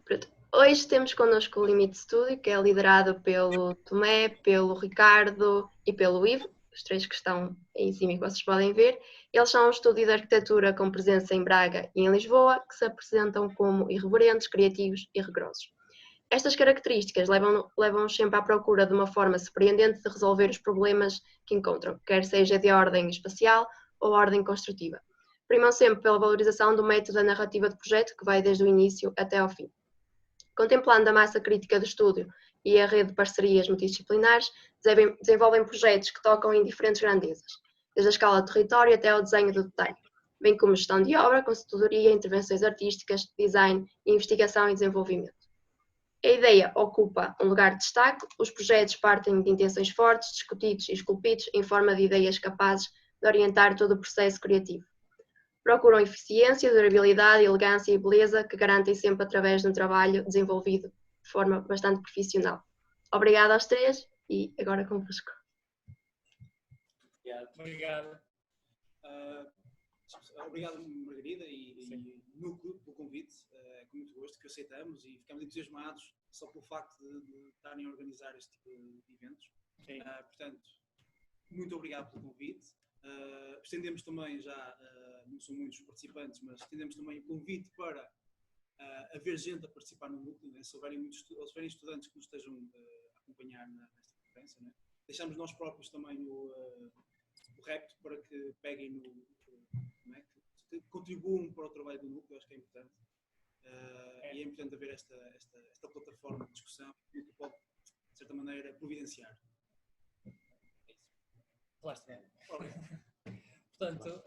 Pronto. Hoje temos connosco o Limite Studio, que é liderado pelo Tomé, pelo Ricardo e pelo Ivo, os três que estão aí em cima e que vocês podem ver. Eles são um estúdio de arquitetura com presença em Braga e em Lisboa, que se apresentam como irreverentes, criativos e rigorosos. Estas características levam-nos sempre à procura de uma forma surpreendente de resolver os problemas que encontram, quer seja de ordem espacial ou ordem construtiva. Primam sempre pela valorização do método da narrativa de projeto, que vai desde o início até ao fim. Contemplando a massa crítica do estúdio e a rede de parcerias multidisciplinares, desenvolvem projetos que tocam em diferentes grandezas, desde a escala de território até ao desenho do detalhe, bem como gestão de obra, consultoria, intervenções artísticas, design, investigação e desenvolvimento. A ideia ocupa um lugar de destaque, os projetos partem de intenções fortes, discutidos e esculpidos em forma de ideias capazes de orientar todo o processo criativo. Procuram eficiência, durabilidade, elegância e beleza que garantem sempre através de um trabalho desenvolvido de forma bastante profissional. Obrigada aos três e agora convosco. Obrigado. Obrigado, Margarida e Núcleo, pelo convite. Com muito gosto que aceitamos e ficamos entusiasmados só pelo facto de estarem a organizar este tipo de eventos. Portanto, muito obrigado pelo convite. Estendemos também já, não são muitos participantes, mas estendemos também o convite para haver gente a participar no núcleo, né? Se houverem estudantes que nos estejam a acompanhar nesta conferência, né? Deixamos nós próprios também o repto para que peguem né? que contribuam para o trabalho do núcleo, acho que é importante. E é importante haver esta plataforma de discussão que pode, de certa maneira, providenciar. Falaste bem. Portanto,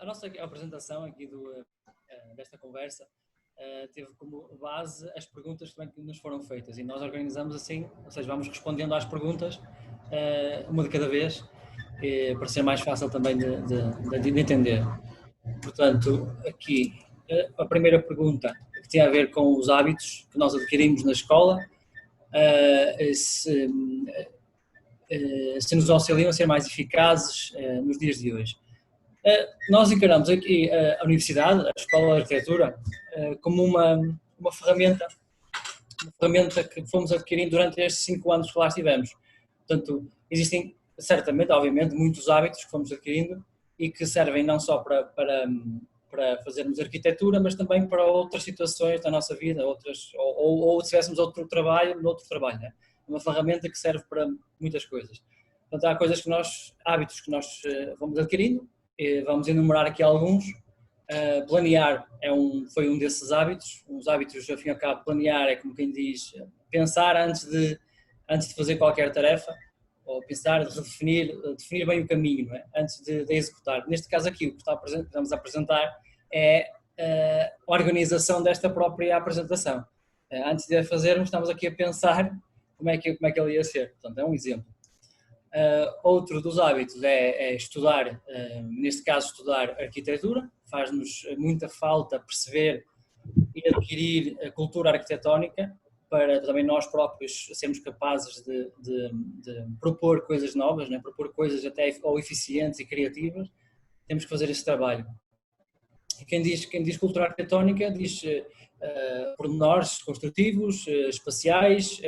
a nossa apresentação aqui desta conversa teve como base as perguntas que nos foram feitas e nós organizamos assim, ou seja, vamos respondendo às perguntas uma de cada vez, para ser mais fácil também de entender. Portanto, aqui a primeira pergunta que tem a ver com os hábitos que nós adquirimos na escola, se nos auxiliam a ser mais eficazes nos dias de hoje. Nós encaramos aqui a universidade, a Escola de Arquitetura, como uma ferramenta que fomos adquirindo durante estes 5 anos que lá estivemos. Portanto, existem certamente, obviamente, muitos hábitos que fomos adquirindo e que servem não só para fazermos arquitetura, mas também para outras situações da nossa vida, ou se tivéssemos outro trabalho, né? Uma ferramenta que serve para muitas coisas. Portanto, há hábitos que nós vamos adquirindo, vamos enumerar aqui alguns. Planear foi um desses hábitos. Os hábitos, ao fim e ao cabo, planear é como quem diz, pensar antes de fazer qualquer tarefa, ou pensar, definir bem o caminho, não é? Antes de executar. Neste caso aqui, o que estamos a apresentar é a organização desta própria apresentação. Antes de a fazermos, estamos aqui a pensar como é que ele ia ser. Portanto, é um exemplo. Outro dos hábitos é estudar, neste caso estudar arquitetura. Faz-nos muita falta perceber e adquirir a cultura arquitetónica para também nós próprios sermos capazes de propor coisas novas, né? Propor coisas até ou eficientes e criativas. Temos que fazer esse trabalho. E quem diz cultura arquitetónica diz pormenores construtivos, espaciais,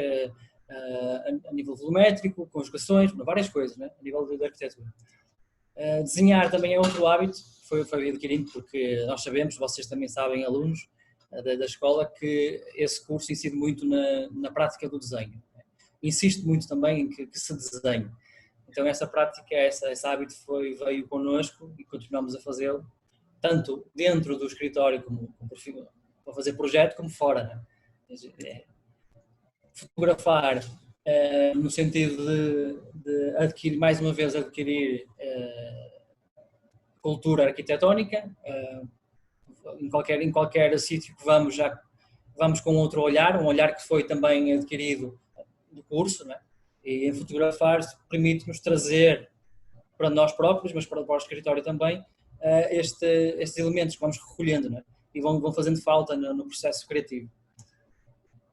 a nível volumétrico, conjugações, várias coisas, né? A nível de arquitetura. Desenhar também é outro hábito que foi adquirido, porque nós sabemos, vocês também sabem, alunos da escola, que esse curso incide muito na prática do desenho. Insiste muito também em que se desenhe. Então essa prática, esse hábito veio connosco e continuamos a fazê-lo, tanto dentro do escritório como para fazer projeto, como fora, né? Fotografar no sentido de adquirir, mais uma vez, cultura arquitetónica. Em qualquer sítio que vamos, já vamos com outro olhar, um olhar que foi também adquirido do curso, né? E em fotografar permite-nos trazer para nós próprios, mas para o escritório também, estes elementos que vamos recolhendo, né? E vão fazendo falta no processo criativo.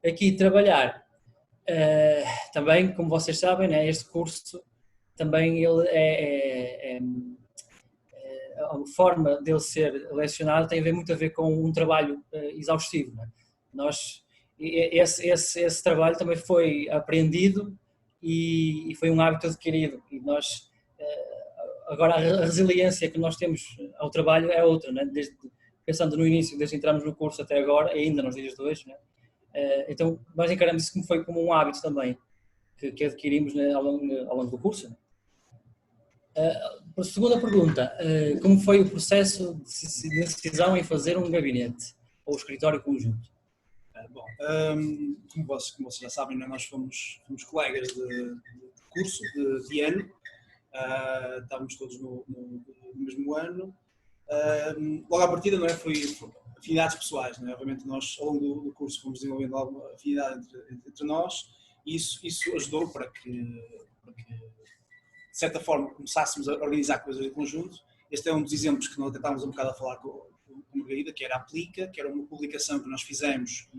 Aqui trabalhar, também, como vocês sabem, né, este curso também ele a forma dele ser lecionado tem muito a ver com um trabalho exaustivo, né? Nós E esse trabalho também foi aprendido e foi um hábito adquirido. E nós, agora, a resiliência que nós temos ao trabalho é outra, né? Pensando no início, desde que entramos no curso até agora, ainda nos dias de hoje, né? Então, nós encaramos isso como um hábito também, que adquirimos, né, ao longo do curso. Né? A segunda pergunta, como foi o processo de decisão em fazer um gabinete ou escritório conjunto? Bom, como vocês já sabem, nós fomos colegas de curso, de ano, estávamos todos no mesmo ano. Logo à partida, não é, foi afinidades pessoais, não é? Obviamente nós ao longo do curso fomos desenvolvendo alguma afinidade entre nós e isso ajudou para que, de certa forma, começássemos a organizar coisas em conjunto. Este é um dos exemplos que nós estávamos um bocado a falar com a Margarida, que era a Aplica, que era uma publicação que nós fizemos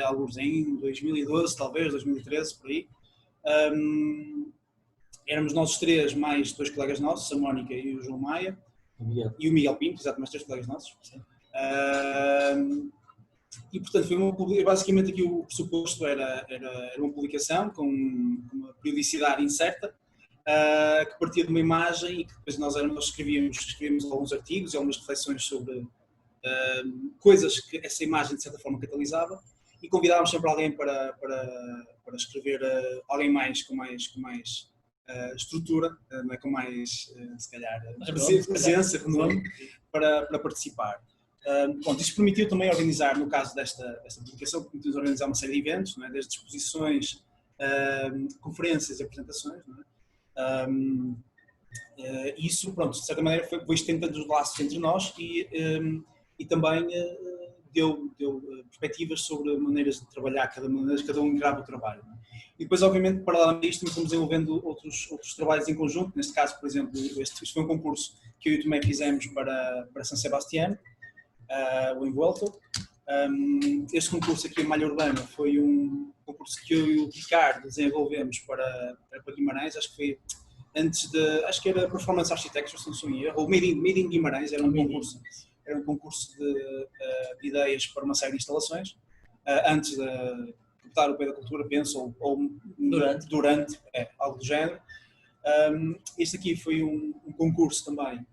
alguns em 2012, talvez, 2013, por aí. Éramos nós os três, mais dois colegas nossos, a Mónica e o João Maia, e o Miguel Pinto, exatamente, três colegas nossos. E, portanto, foi basicamente aqui o pressuposto era uma publicação com uma periodicidade incerta, que partia de uma imagem e que depois nós escrevíamos alguns artigos e algumas reflexões sobre coisas que essa imagem de certa forma catalisava e convidávamos sempre alguém para escrever, alguém com mais estrutura, não é, com mais, se calhar, presença para participar. Isto permitiu também organizar, no caso desta publicação, permitiu-nos organizar uma série de eventos, não é, desde exposições, conferências e apresentações, não é? Isso, pronto, de certa maneira foi estendendo os laços entre nós e também deu perspectivas sobre maneiras de trabalhar, cada um encarava o trabalho. Não é? E depois, obviamente, paralelamente a isto, estamos desenvolvendo outros trabalhos em conjunto. Neste caso, por exemplo, este foi um concurso que eu e o Tomé fizemos para San Sebastián, o Envuelto. Este concurso aqui, a Malha Urbana, foi um concurso que eu e o Ricardo desenvolvemos para Guimarães. Acho que era Performance Architecture, se não sou eu, ou Made in Guimarães, era um concurso de ideias para uma série de instalações, antes de botar o pé da cultura, penso, ou durante algo do género. Este aqui foi um concurso também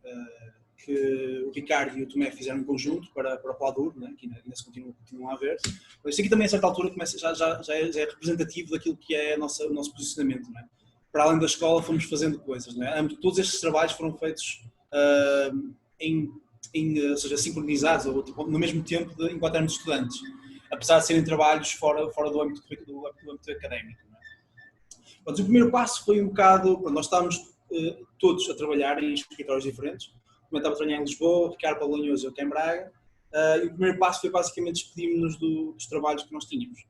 que o Ricardo e o Tomé fizeram em conjunto para o Pladur, né, que ainda se continuam a ver. Este aqui também, a certa altura, já é representativo daquilo que é o nosso posicionamento. Né? Para além da escola, fomos fazendo coisas. Né? Todos estes trabalhos foram feitos ou seja, sincronizados, ou tipo, no mesmo tempo enquanto éramos estudantes, apesar de serem trabalhos fora do âmbito académico. Não é? Mas o primeiro passo foi um bocado, nós estávamos todos a trabalhar em escritórios diferentes. Eu estava a trabalhar em Lisboa, Ricardo Palanhoso e eu em Braga, e o primeiro passo foi basicamente despedirmos-nos dos trabalhos que nós tínhamos.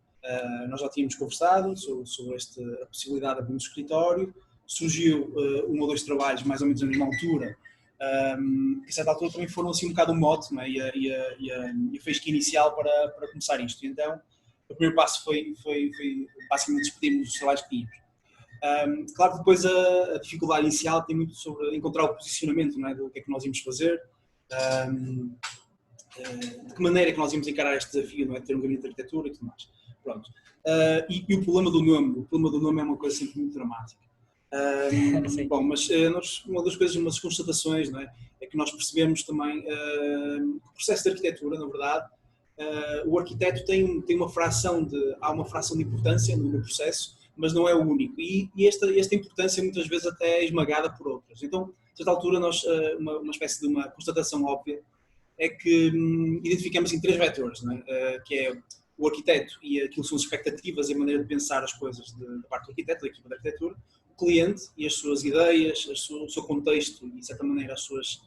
Nós já tínhamos conversado sobre a possibilidade de abrir um escritório, surgiu um ou dois trabalhos mais ou menos na mesma altura, que a certa altura também foram assim um bocado o mote, não é? e a faísca inicial para começar isto. E então, o primeiro passo foi basicamente despedirmos dos trabalhos que tínhamos. Claro que depois a dificuldade inicial tem muito sobre encontrar o posicionamento, não é? Do que é que nós íamos fazer, de que maneira é que nós íamos encarar este desafio, não é? De ter um gabinete de arquitetura e tudo mais. Pronto. E o problema do nome é uma coisa sempre muito dramática. Bom, mas uma das coisas, umas constatações, não é? É que nós percebemos também que o processo de arquitetura, na verdade, o arquiteto tem uma fração de importância no processo, mas não é o único. E esta importância muitas vezes até é esmagada por outras. Então, a certa altura, nós, uma espécie de uma constatação óbvia é que identificamos em três vetores, não é? Que é o arquiteto e aquilo que são as expectativas e a maneira de pensar as coisas da parte do arquiteto, da equipa de arquitetura, o cliente e as suas ideias, o seu contexto e, de certa maneira, as suas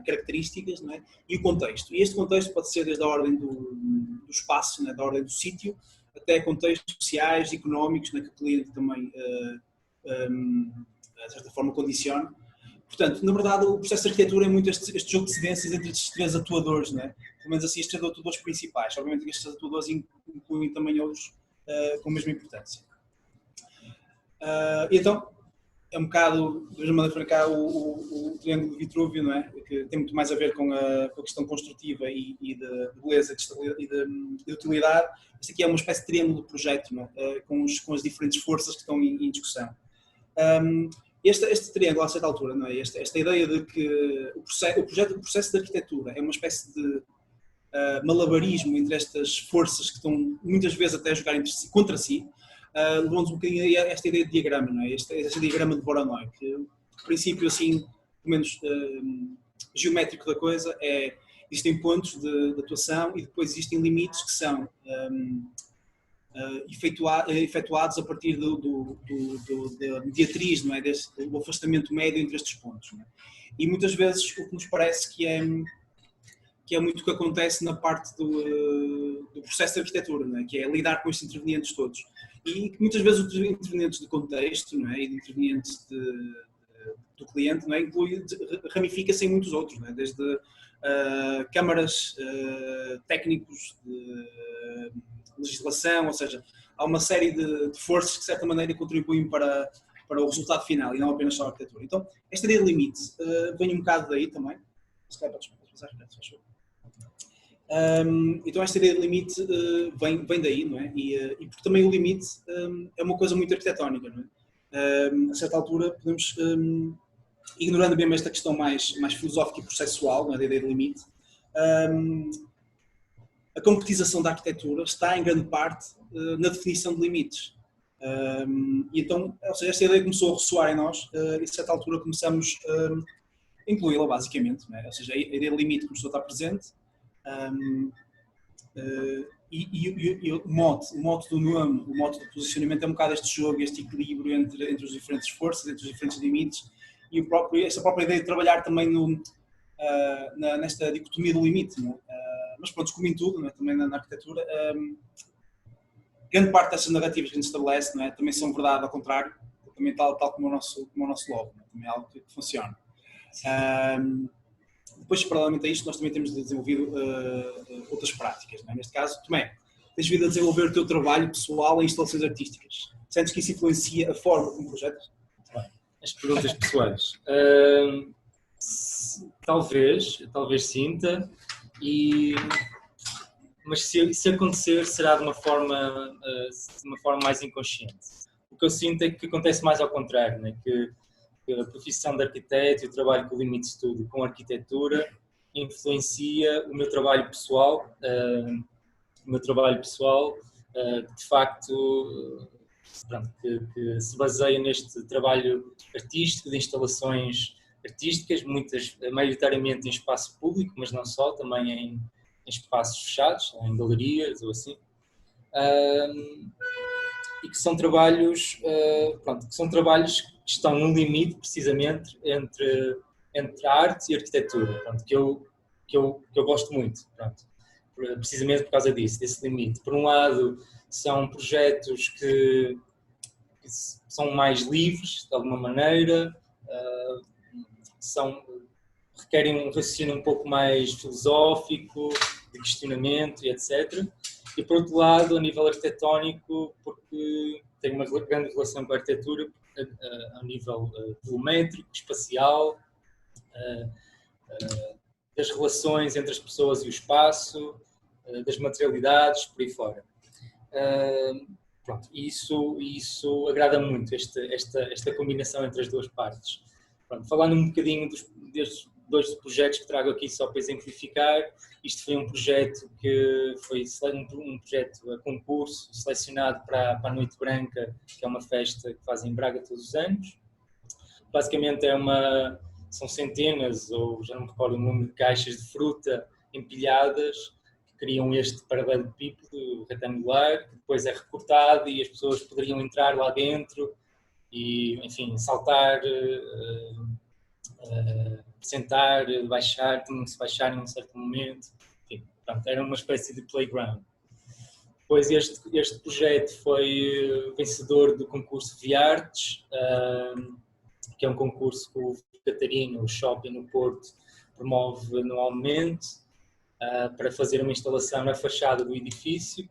características, não é? E o contexto. E este contexto pode ser desde a ordem do espaço, não é? Da ordem do sítio, até contextos sociais, económicos, né, que o cliente também, de certa forma, condiciona. Portanto, na verdade, o processo de arquitetura é muito este jogo de cedências entre estes três atuadores, né? Pelo menos assim, estes três atuadores principais. Obviamente que estes atuadores incluem também outros com a mesma importância. Então, é um bocado, da mesma maneira que há o triângulo de Vitrúvio, não é? Que tem muito mais a ver com a questão construtiva e de beleza e de utilidade. Este aqui é uma espécie de triângulo de projeto, não é? Com as diferentes forças que estão em discussão. Este triângulo, a certa altura, não é? Esta ideia de que o processo de arquitetura é uma espécie de malabarismo entre estas forças que estão muitas vezes até a jogar contra si, levamos um bocadinho a esta ideia de diagrama, não é? Este diagrama de Voronoi, que o princípio, assim, pelo menos geométrico da coisa, existem pontos de atuação e depois existem limites que são efetuados a partir da mediatriz, não é? Do afastamento médio entre estes pontos. Não é? E muitas vezes o que nos parece que é muito o que acontece na parte do processo de arquitetura, não é? Que é lidar com estes intervenientes todos. E que muitas vezes os intervenientes de contexto, não é? E de intervenientes do cliente, não é? Ramifica-se em muitos outros, não é? Desde câmaras, técnicos de legislação, ou seja, há uma série de forças que de certa maneira contribuem para o resultado final e não apenas só a arquitetura. Então, esta ideia de limite vem um bocado daí também. Se calhar podes passar, então esta ideia de limite vem daí, não é? E porque também o limite é uma coisa muito arquitetónica, não é? A certa altura podemos, ignorando mesmo esta questão mais filosófica e processual, não é? Da ideia de limite, a concretização da arquitetura está em grande parte na definição de limites. E então, ou seja, esta ideia começou a ressoar em nós e a certa altura começamos a incluí-la basicamente, não é? Ou seja, a ideia de limite começou a estar presente. E o mote do nome, o mote do posicionamento é um bocado este jogo, este equilíbrio entre as diferentes forças, entre os diferentes limites e essa própria ideia de trabalhar também nesta dicotomia do limite. Não é? Mas pronto, como em tudo, não é? Também na arquitetura, grande parte dessas narrativas que a gente estabelece, não é? Também são verdade ao contrário, também tal como o nosso logo, não é? Também é algo que funciona. Depois, paralelamente a isto, nós também temos desenvolvido outras práticas. Não é? Neste caso, Tomé, tens vindo a desenvolver o teu trabalho pessoal em instalações artísticas. Sentes que isso influencia a forma como projetas? As perguntas pessoais. Talvez sinta, mas se acontecer, será de uma forma mais inconsciente. O que eu sinto é que acontece mais ao contrário, né? Que a profissão de arquiteto e o trabalho com o Limite Studio com arquitetura influencia o meu trabalho pessoal, que de facto que se baseia neste trabalho artístico, de instalações artísticas, maioritariamente em espaço público, mas não só, também em espaços fechados, em galerias ou assim. E que são trabalhos que estão no limite, precisamente, entre a arte e a arquitetura, que eu gosto muito, precisamente por causa disso, desse limite. Por um lado, são projetos que são mais livres, de alguma maneira, requerem um raciocínio um pouco mais filosófico, de questionamento e etc. E por outro lado, a nível arquitetónico, porque tem uma grande relação com a arquitetura, a nível volumétrico, espacial, das relações entre as pessoas e o espaço, das materialidades, por aí fora. Isso agrada muito, esta combinação entre as duas partes. Falando um bocadinho destes dois projetos que trago aqui só para exemplificar, isto foi um projeto que foi um projeto a concurso, selecionado para a Noite Branca, que é uma festa que fazem em Braga todos os anos. Basicamente são centenas, ou já não me recordo o número de caixas de fruta empilhadas, que criam este paralelepípedo retangular, que depois é recortado e as pessoas poderiam entrar lá dentro e, enfim, saltar, sentar, baixar, tinham que se baixar em um certo momento. Enfim, era uma espécie de playground. Depois este projeto foi vencedor do concurso Viartes, que é um concurso que o Catarino, o shopping no Porto, promove anualmente para fazer uma instalação na fachada do edifício.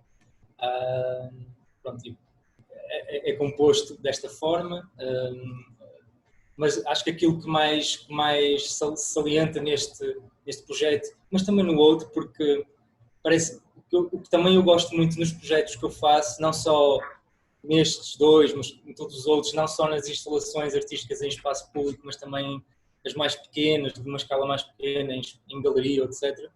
É composto desta forma. mas acho que aquilo que mais salienta neste projeto, mas também no outro, porque parece o que também eu gosto muito nos projetos que eu faço, não só nestes dois, mas em todos os outros, não só nas instalações artísticas em espaço público, mas também as mais pequenas, de uma escala mais pequena, em galeria, etc.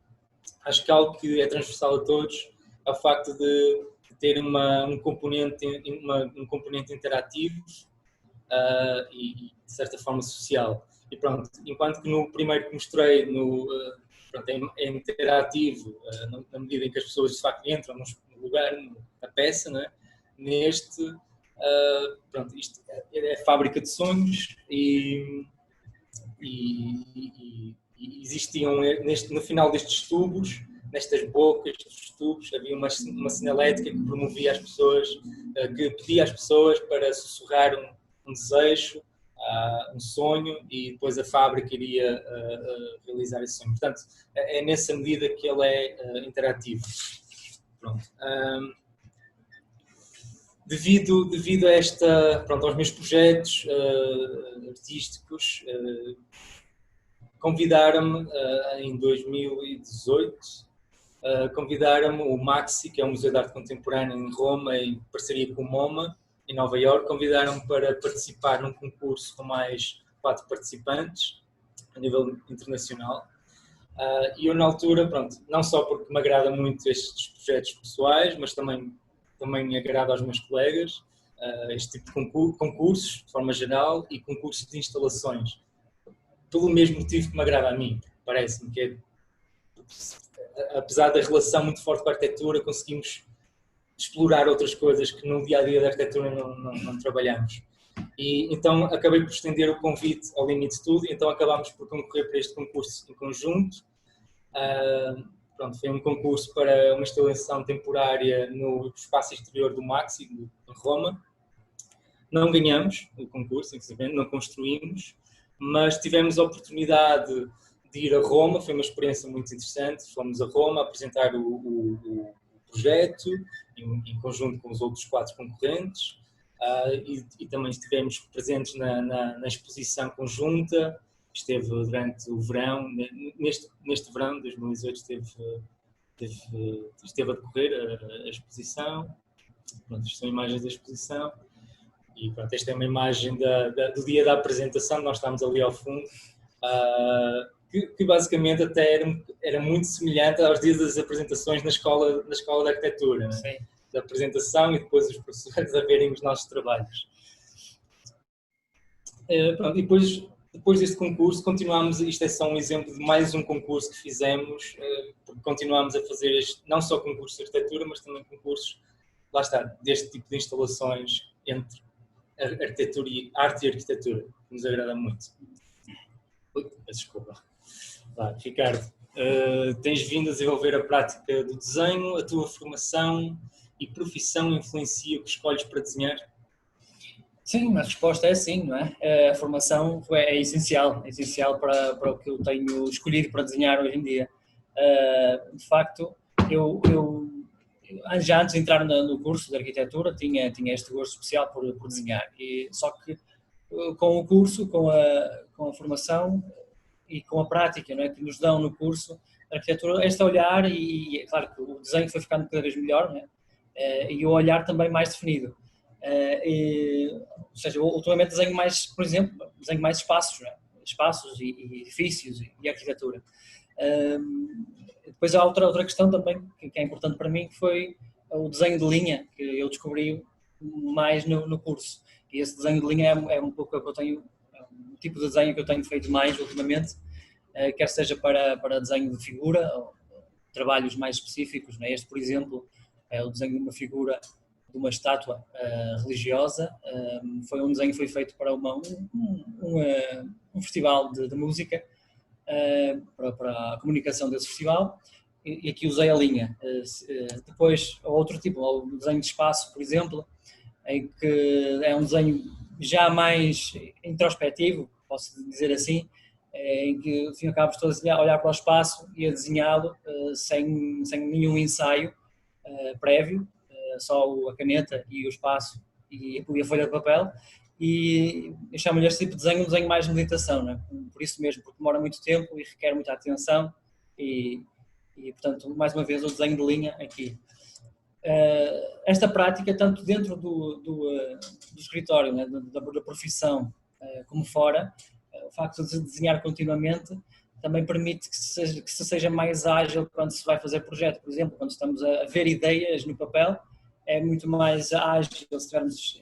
Acho que algo que é transversal a todos é o facto de ter um componente interativo e, de certa forma, social. E pronto, enquanto que no primeiro que mostrei, pronto, é interativo, na medida em que as pessoas de facto entram no lugar, na peça, não é? Neste, pronto, isto é fábrica de sonhos e existiam no final destes tubos, nestas bocas dos tubos, havia uma sinalética que promovia as pessoas, que pedia às pessoas para sussurrar um desejo, um sonho, e depois a fábrica iria realizar esse sonho. Portanto, é nessa medida que ele é interativo. Pronto. Devido a pronto, aos meus projetos artísticos, convidaram-me em 2018, convidaram-me o Maxi, que é um museu de arte contemporânea em Roma, em parceria com o MoMA, em Nova Iorque, convidaram-me para participar num concurso com mais 4 participantes, a nível internacional. E eu, na altura, pronto, não só porque me agrada muito estes projetos pessoais, mas também me agrada aos meus colegas, este tipo de concursos, de forma geral, e concursos de instalações. Pelo mesmo motivo que me agrada a mim, parece-me que apesar da relação muito forte com a arquitetura, conseguimos explorar outras coisas que no dia-a-dia da arquitetura não trabalhamos. E então acabei por estender o convite ao Limite Studio, então acabámos por concorrer para este concurso em conjunto. Pronto, foi um concurso para uma instalação temporária no espaço exterior do Maxi, em Roma. Não ganhamos o concurso, não construímos, mas tivemos a oportunidade de ir a Roma, foi uma experiência muito interessante. Fomos a Roma apresentar o projeto em conjunto com os outros 4 concorrentes, e também estivemos presentes na exposição conjunta. Esteve durante o verão, neste verão de 2018 esteve a decorrer a exposição. Pronto, isto são imagens da exposição. E pronto, esta é uma imagem do dia da apresentação, nós estávamos ali ao fundo, que basicamente até era muito semelhante aos dias das apresentações na escola de arquitetura, né? Da apresentação e depois os professores a verem os nossos trabalhos. Pronto, e depois deste concurso continuámos, isto é só um exemplo de mais um concurso que fizemos, porque continuámos a fazer não só concursos de arquitetura, mas também concursos, lá está, deste tipo de instalações entre arquitetura e arte e arquitetura, que nos agrada muito. Desculpa. Ricardo, tens vindo a desenvolver a prática do desenho, a tua formação e profissão influencia o que escolhes para desenhar? Sim, a resposta é sim, não é? A formação é essencial para o que eu tenho escolhido para desenhar hoje em dia. De facto, eu já antes de entrar no curso de arquitetura tinha este gosto especial por desenhar, só que com o curso, com a formação e com a prática, não é, que nos dão no curso de arquitetura, este olhar, e é claro que o desenho foi ficando cada vez melhor, não é? E o olhar também mais definido. Ou seja, ultimamente desenho mais, por exemplo, desenho mais espaços, não é? Espaços e edifícios e arquitetura. Depois há outra questão também que é importante para mim, que foi o desenho de linha, que eu descobri mais no curso. E esse desenho de linha é um pouco o que eu tenho, um tipo de desenho que eu tenho feito mais ultimamente, quer seja para desenho de figura, ou trabalhos mais específicos, não é? Este, por exemplo, é o desenho de uma figura, de uma estátua religiosa. Foi um desenho que foi feito para um festival de música, para a comunicação desse festival, e aqui usei a linha. Depois, outro tipo, o desenho de espaço, por exemplo, em que é um desenho já mais introspectivo, posso dizer assim, em que, ao fim e ao cabo, estou a olhar para o espaço e a desenhá-lo sem nenhum ensaio prévio, só a caneta e o espaço e a folha de papel, e eu chamo-lhe este tipo de desenho um desenho mais de meditação, não é? Por isso mesmo, porque demora muito tempo e requer muita atenção e portanto, mais uma vez, o desenho de linha aqui. Esta prática, tanto dentro do escritório, né, da profissão, como fora, o facto de desenhar continuamente também permite que se seja mais ágil quando se vai fazer projeto. Por exemplo, quando estamos a ver ideias no papel, é muito mais ágil se tivermos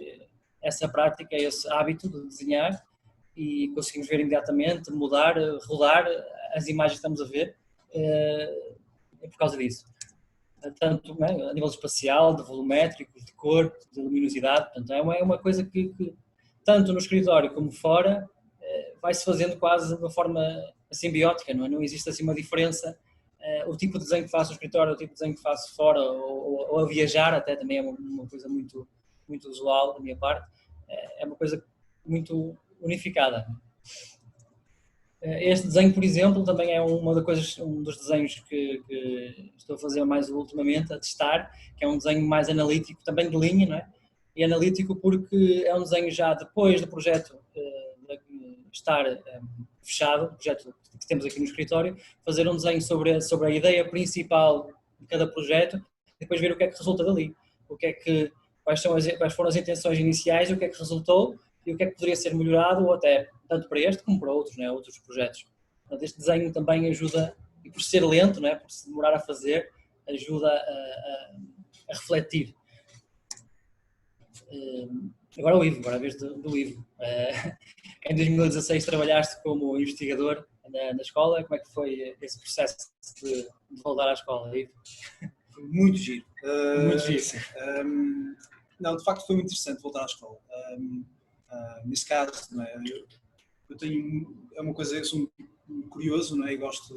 essa prática, esse hábito de desenhar e conseguimos ver imediatamente, mudar, rodar as imagens que estamos a ver, é por causa disso. Tanto, né, a nível espacial, de volumétrico, de cor, de luminosidade, portanto é uma coisa que tanto no escritório como fora vai-se fazendo quase de uma forma simbiótica, não existe assim uma diferença, o tipo de desenho que faço no escritório, o tipo de desenho que faço fora ou a viajar até também é uma coisa muito, muito usual da minha parte, é uma coisa muito unificada. Este desenho, por exemplo, também é um dos desenhos que estou a fazer mais ultimamente, a testar, que é um desenho mais analítico, também de linha, não é? E analítico porque é um desenho já depois do projeto estar fechado, o projeto que temos aqui no escritório, fazer um desenho sobre a ideia principal de cada projeto e depois ver o que é que resulta dali, quais foram as intenções iniciais, o que é que resultou e o que é que poderia ser melhorado, ou até tanto para este como para outros, né, outros projetos. Portanto, este desenho também ajuda, e por ser lento, né, por se demorar a fazer, ajuda a refletir. Agora o Ivo, agora a vez do Ivo. Em 2016 trabalhaste como investigador na escola, como é que foi esse processo de voltar à escola, Ivo? Foi muito giro. Muito giro. Não, de facto foi muito interessante voltar à escola. Nesse caso, não é? Eu tenho, é uma coisa, eu sou curioso, não é? E gosto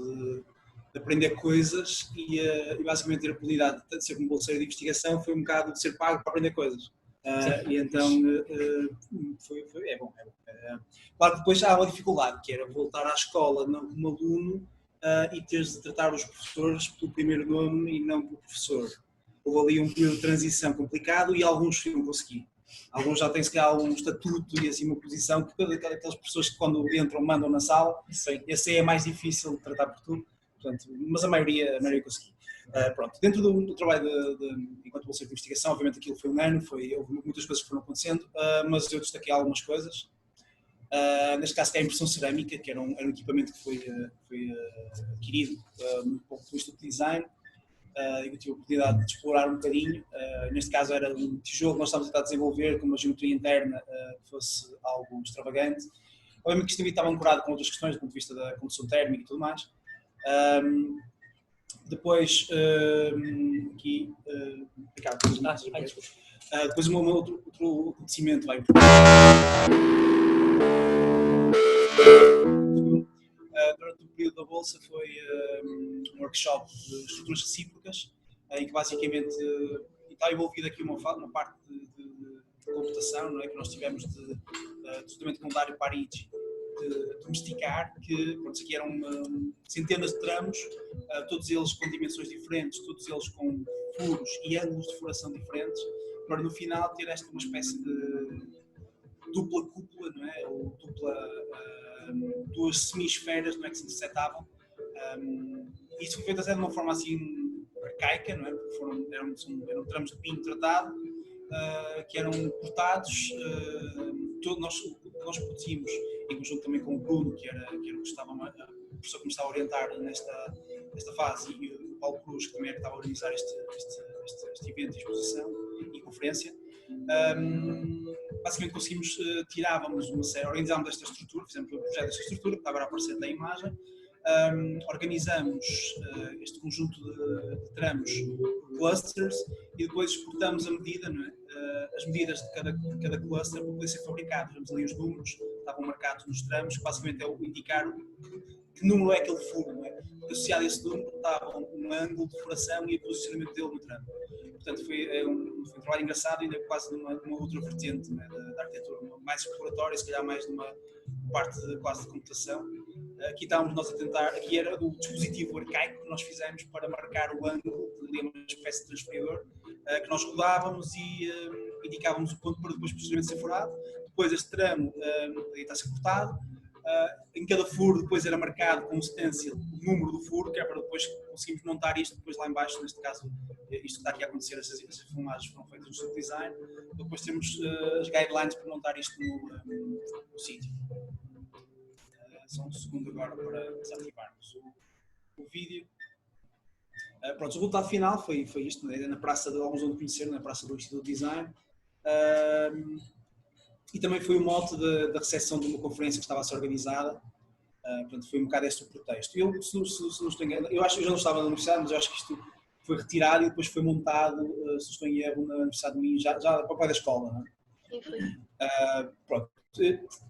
de aprender coisas e basicamente ter a oportunidade de ser como bolseiro de investigação foi um bocado de ser pago para aprender coisas. E então é bom. Claro que depois há uma dificuldade, que era voltar à escola como aluno e teres de tratar os professores pelo primeiro nome e não pelo professor. Houve ali um período de transição complicado e alguns não consegui. Alguns já têm se calhar um estatuto e assim uma posição, porque aquelas pessoas que quando entram mandam na sala, esse aí é mais difícil de tratar por tudo, portanto, mas a maioria consegui. Pronto, dentro do trabalho enquanto bolseiro de investigação, obviamente aquilo foi um ano, houve muitas coisas que foram acontecendo, mas eu destaquei algumas coisas. Neste caso que é a impressão cerâmica, que era um equipamento que foi adquirido muito pouco do Instituto de Design. Eu tive a oportunidade de explorar um bocadinho, neste caso era um tijolo que nós estávamos a tentar desenvolver com uma geometria interna que fosse algo extravagante. Obviamente que isto também estava ancorado com outras questões do ponto de vista da condução térmica e tudo mais. Depois, aqui, Ricardo, depois outro acontecimento vai durante o período da Bolsa foi um workshop de estruturas recíprocas, em que basicamente está envolvida aqui uma parte de computação, não é? Que nós tivemos justamente com o Dário Parigi de domesticar, que pronto, aqui eram centenas de tramos, todos eles com dimensões diferentes, todos eles com furos e ângulos de furação diferentes, para no final ter uma espécie de dupla cúpula, não é? Ou duas semisferas, não é? Que se intersetavam. Isso foi feito até de uma forma assim arcaica, não é? Porque eram tramos de pinho tratado, que eram cortados. Nós produzimos, em conjunto também com o Bruno, que era o que estava, a pessoa que me estava a orientar nesta fase, e o Paulo Cruz, que também estava a organizar este evento de exposição e conferência. Basicamente conseguimos, tirávamos uma série, organizámos esta estrutura, fizemos o projeto desta estrutura, que está agora a aparecer na imagem, organizamos este conjunto de tramos por clusters e depois exportamos a medida, não é? As medidas de cada cluster para poder ser fabricado. Vemos ali os números, estavam marcados nos tramos, que basicamente é o indicar que número é aquele furo, não é? Porque associado a esse número estava um ângulo de furação e o posicionamento dele no tramo. Portanto, foi um trabalho engraçado, ainda quase numa outra vertente, né, da arquitetura, mais exploratória, se calhar mais numa parte quase de computação. Aqui estávamos nós a tentar, aqui era o dispositivo arcaico que nós fizemos para marcar o ângulo, ali uma espécie de transferidor, que nós rodávamos e indicávamos o ponto para depois posteriormente ser furado. Depois este tramo está a ser cortado. Em cada furo depois era marcado com stencil o número do furo, que é para depois conseguirmos montar isto depois lá em baixo, neste caso isto que está aqui a acontecer, essas filmagens foram feitas no seu design. Depois temos as guidelines para montar isto no sítio. Só um segundo agora para desativarmos o vídeo. Pronto, o resultado final foi isto, né? Na praça, alguns onde conheceram, na praça do Instituto de Design. E também foi o mote da recepção de uma conferência que estava a ser organizada. Portanto, foi um bocado este o pretexto. Eu, se não estou em erro, eu acho que eu já não estava na universidade, mas eu acho que isto foi retirado e depois foi montado, se não estou em erro, na Universidade de Minho, já para o pé da escola. Não é? Sim, foi. Pronto.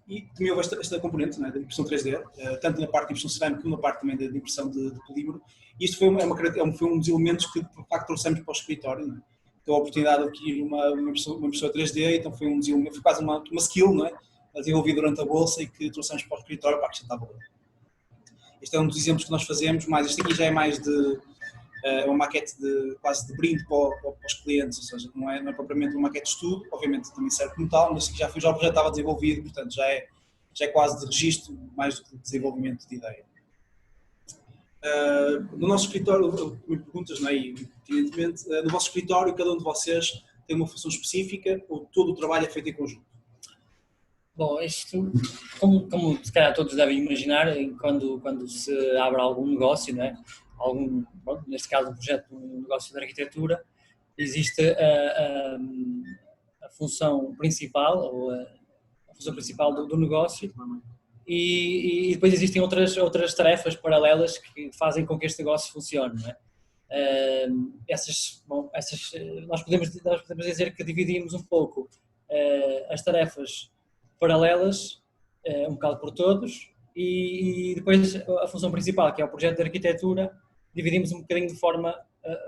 E também houve esta componente, né, da impressão 3D, tanto na parte de impressão cerâmica como na parte também de impressão de polímero. E isto foi um dos elementos que, de facto, trouxemos para o escritório. Né? Então, a oportunidade de adquirir uma impressora 3D, então foi quase uma skill, não é? Desenvolvida durante a bolsa e que trouxemos para o escritório para acrescentar valor. Este é um dos exemplos que nós fazemos, mas este aqui já é mais de uma maquete quase de brinde para os clientes, ou seja, não é propriamente uma maquete de estudo, obviamente também serve como tal, mas já o projeto estava desenvolvido, portanto já é quase de registro mais do que de desenvolvimento de ideia. No nosso escritório, me perguntas, não é? E, evidentemente, no vosso escritório, cada um de vocês tem uma função específica ou todo o trabalho é feito em conjunto? Bom, isto, como se calhar todos devem imaginar, quando se abre algum negócio, não é? Neste caso um projeto, um negócio de arquitetura, existe a função principal, ou a função principal do negócio, e depois existem outras tarefas paralelas que fazem com que este negócio funcione, não é? Nós podemos dizer que dividimos um pouco as tarefas paralelas, um bocado por todos, e depois a função principal, que é o projeto de arquitetura, dividimos um bocadinho de forma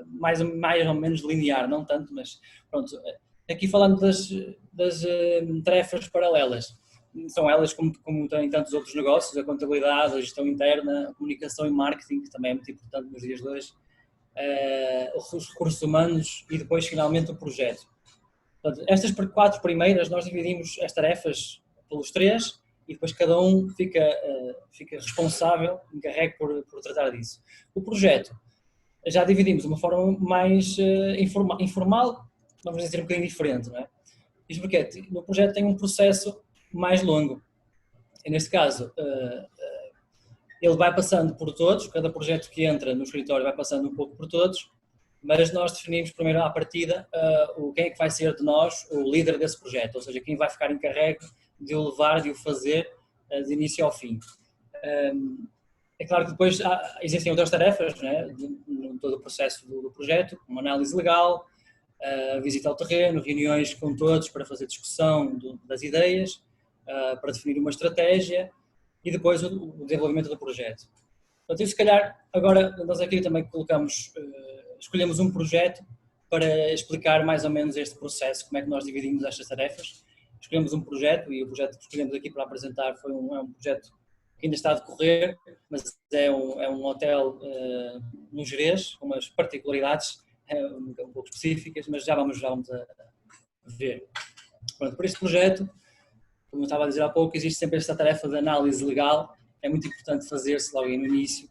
mais ou menos linear, não tanto, mas pronto. Aqui falando das tarefas paralelas, são elas como em tantos outros negócios, a contabilidade, a gestão interna, a comunicação e marketing, que também é muito importante nos dias de hoje, os recursos humanos e depois finalmente o projeto. Portanto, estas 4 primeiras nós dividimos as tarefas pelos 3 e depois cada um fica responsável, encarregue por tratar disso. O projeto já dividimos de uma forma mais informal, vamos dizer um bocadinho diferente, não é? Isto porque no projeto tem um processo mais longo. E neste caso, ele vai passando por todos, cada projeto que entra no escritório vai passando um pouco por todos, mas nós definimos primeiro à partida quem é que vai ser de nós o líder desse projeto, ou seja, quem vai ficar encarregue de o levar, de o fazer de início ao fim. É claro que depois existem outras tarefas, né, em todo o processo do projeto, como análise legal, visita ao terreno, reuniões com todos para fazer discussão das ideias, para definir uma estratégia e depois o desenvolvimento do projeto. Portanto, se calhar, agora nós aqui também escolhemos um projeto para explicar mais ou menos este processo, como é que nós dividimos estas tarefas. Escolhemos um projeto e o projeto que escolhemos aqui para apresentar é um projeto que ainda está a decorrer, mas é um hotel no Gerês, com umas particularidades um pouco específicas, mas já vamos a ver. Pronto, por este projeto, como eu estava a dizer há pouco, existe sempre esta tarefa de análise legal, é muito importante fazer-se logo no início,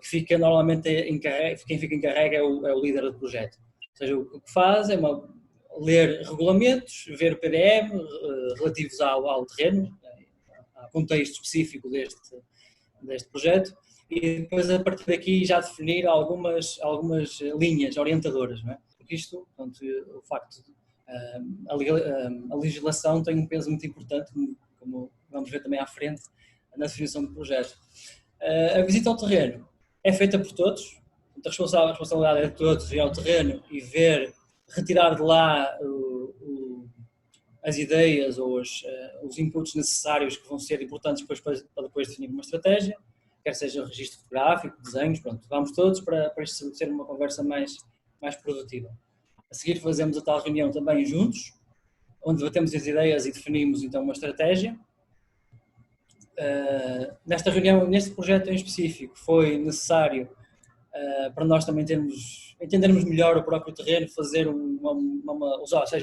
que fica normalmente quem fica encarregue é o líder do projeto. Ou seja, o que faz é ler regulamentos, ver o PDM relativos ao terreno, ao contexto específico deste projeto, e depois a partir daqui já definir algumas linhas orientadoras, não é? Porque isto, portanto, o facto de a legislação tem um peso muito importante, como vamos ver também à frente, na definição do projeto. A visita ao terreno é feita por todos, a responsabilidade é de todos ir ao terreno e retirar de lá as ideias ou os inputs necessários que vão ser importantes para depois definir uma estratégia, quer seja registro fotográfico, desenhos, pronto, vamos todos para isto ser uma conversa mais produtiva. A seguir fazemos a tal reunião também juntos, onde debatemos as ideias e definimos então uma estratégia. Nesta reunião, neste projeto em específico, foi necessário para nós também entendermos melhor o próprio terreno, fazer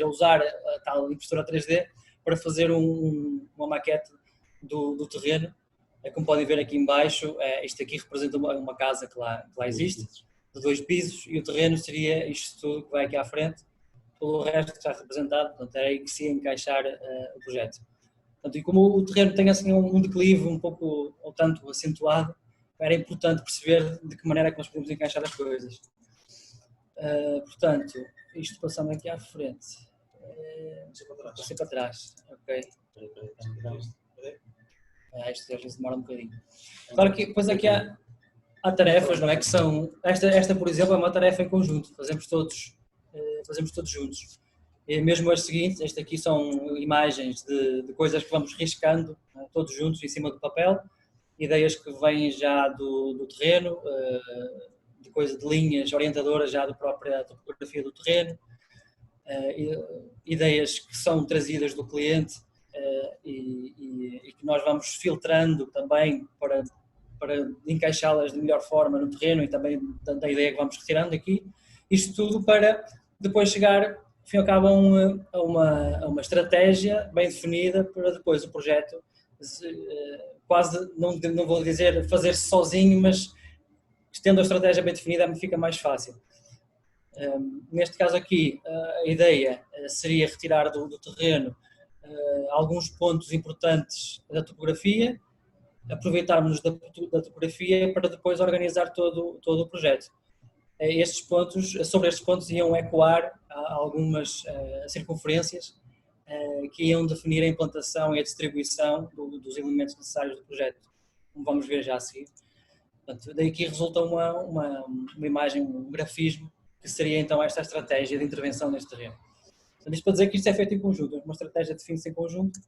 usar a tal impressora 3D para fazer uma maquete do terreno. Como podem ver aqui em baixo, isto aqui representa uma casa que lá existe, de 2 pisos, e o terreno seria isto tudo que vai aqui à frente, todo o resto que está representado, portanto é aí que se ia encaixar o projeto. Portanto, e como o terreno tem assim um declive um pouco ou tanto acentuado, era importante perceber de que maneira é que nós podemos encaixar as coisas. Portanto, isto passando aqui à frente. Passei para trás. Ok. Isto às vezes demora um bocadinho. Claro que depois aqui há tarefas, não é? Que são. Esta, por exemplo, é uma tarefa em conjunto. Fazemos todos juntos. E mesmo as seguintes, esta aqui são imagens de coisas que vamos riscando, todos juntos em cima do papel. Ideias que vêm já do terreno, de linhas orientadoras já da própria topografia do terreno, ideias que são trazidas do cliente e que nós vamos filtrando também para encaixá-las de melhor forma no terreno e também da ideia que vamos retirando aqui. Isto tudo para depois chegar, ao fim e ao cabo, a uma estratégia bem definida para depois o projeto quase, não vou dizer fazer-se sozinho, mas tendo a estratégia bem definida fica mais fácil. Neste caso aqui, a ideia seria retirar do terreno alguns pontos importantes da topografia, aproveitarmos da topografia para depois organizar todo o projeto. Sobre estes pontos iam ecoar algumas circunferências que iam definir a implantação e a distribuição dos elementos necessários do projeto, como vamos ver já a seguir. Portanto, daí que resulta uma imagem, um grafismo, que seria então esta estratégia de intervenção neste terreno. Portanto, isto para dizer que isto é feito em conjunto, uma estratégia define-se em conjunto,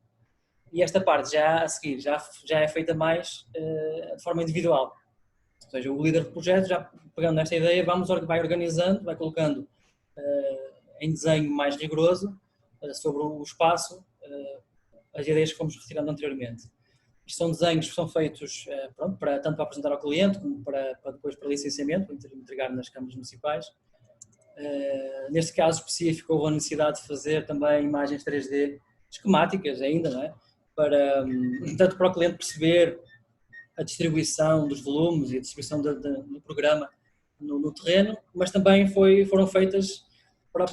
e esta parte já a seguir já é feita mais de forma individual. Ou seja, o líder do projeto, já pegando nesta ideia, vai organizando, vai colocando em desenho mais rigoroso sobre o espaço as ideias que fomos retirando anteriormente. Isto são desenhos que são feitos tanto para apresentar ao cliente como para depois para licenciamento, para entregar nas câmaras municipais. Neste caso específico houve a necessidade de fazer também imagens 3D esquemáticas ainda, não é? Tanto para o cliente perceber a distribuição dos volumes e a distribuição do programa no terreno, mas também foram feitas para os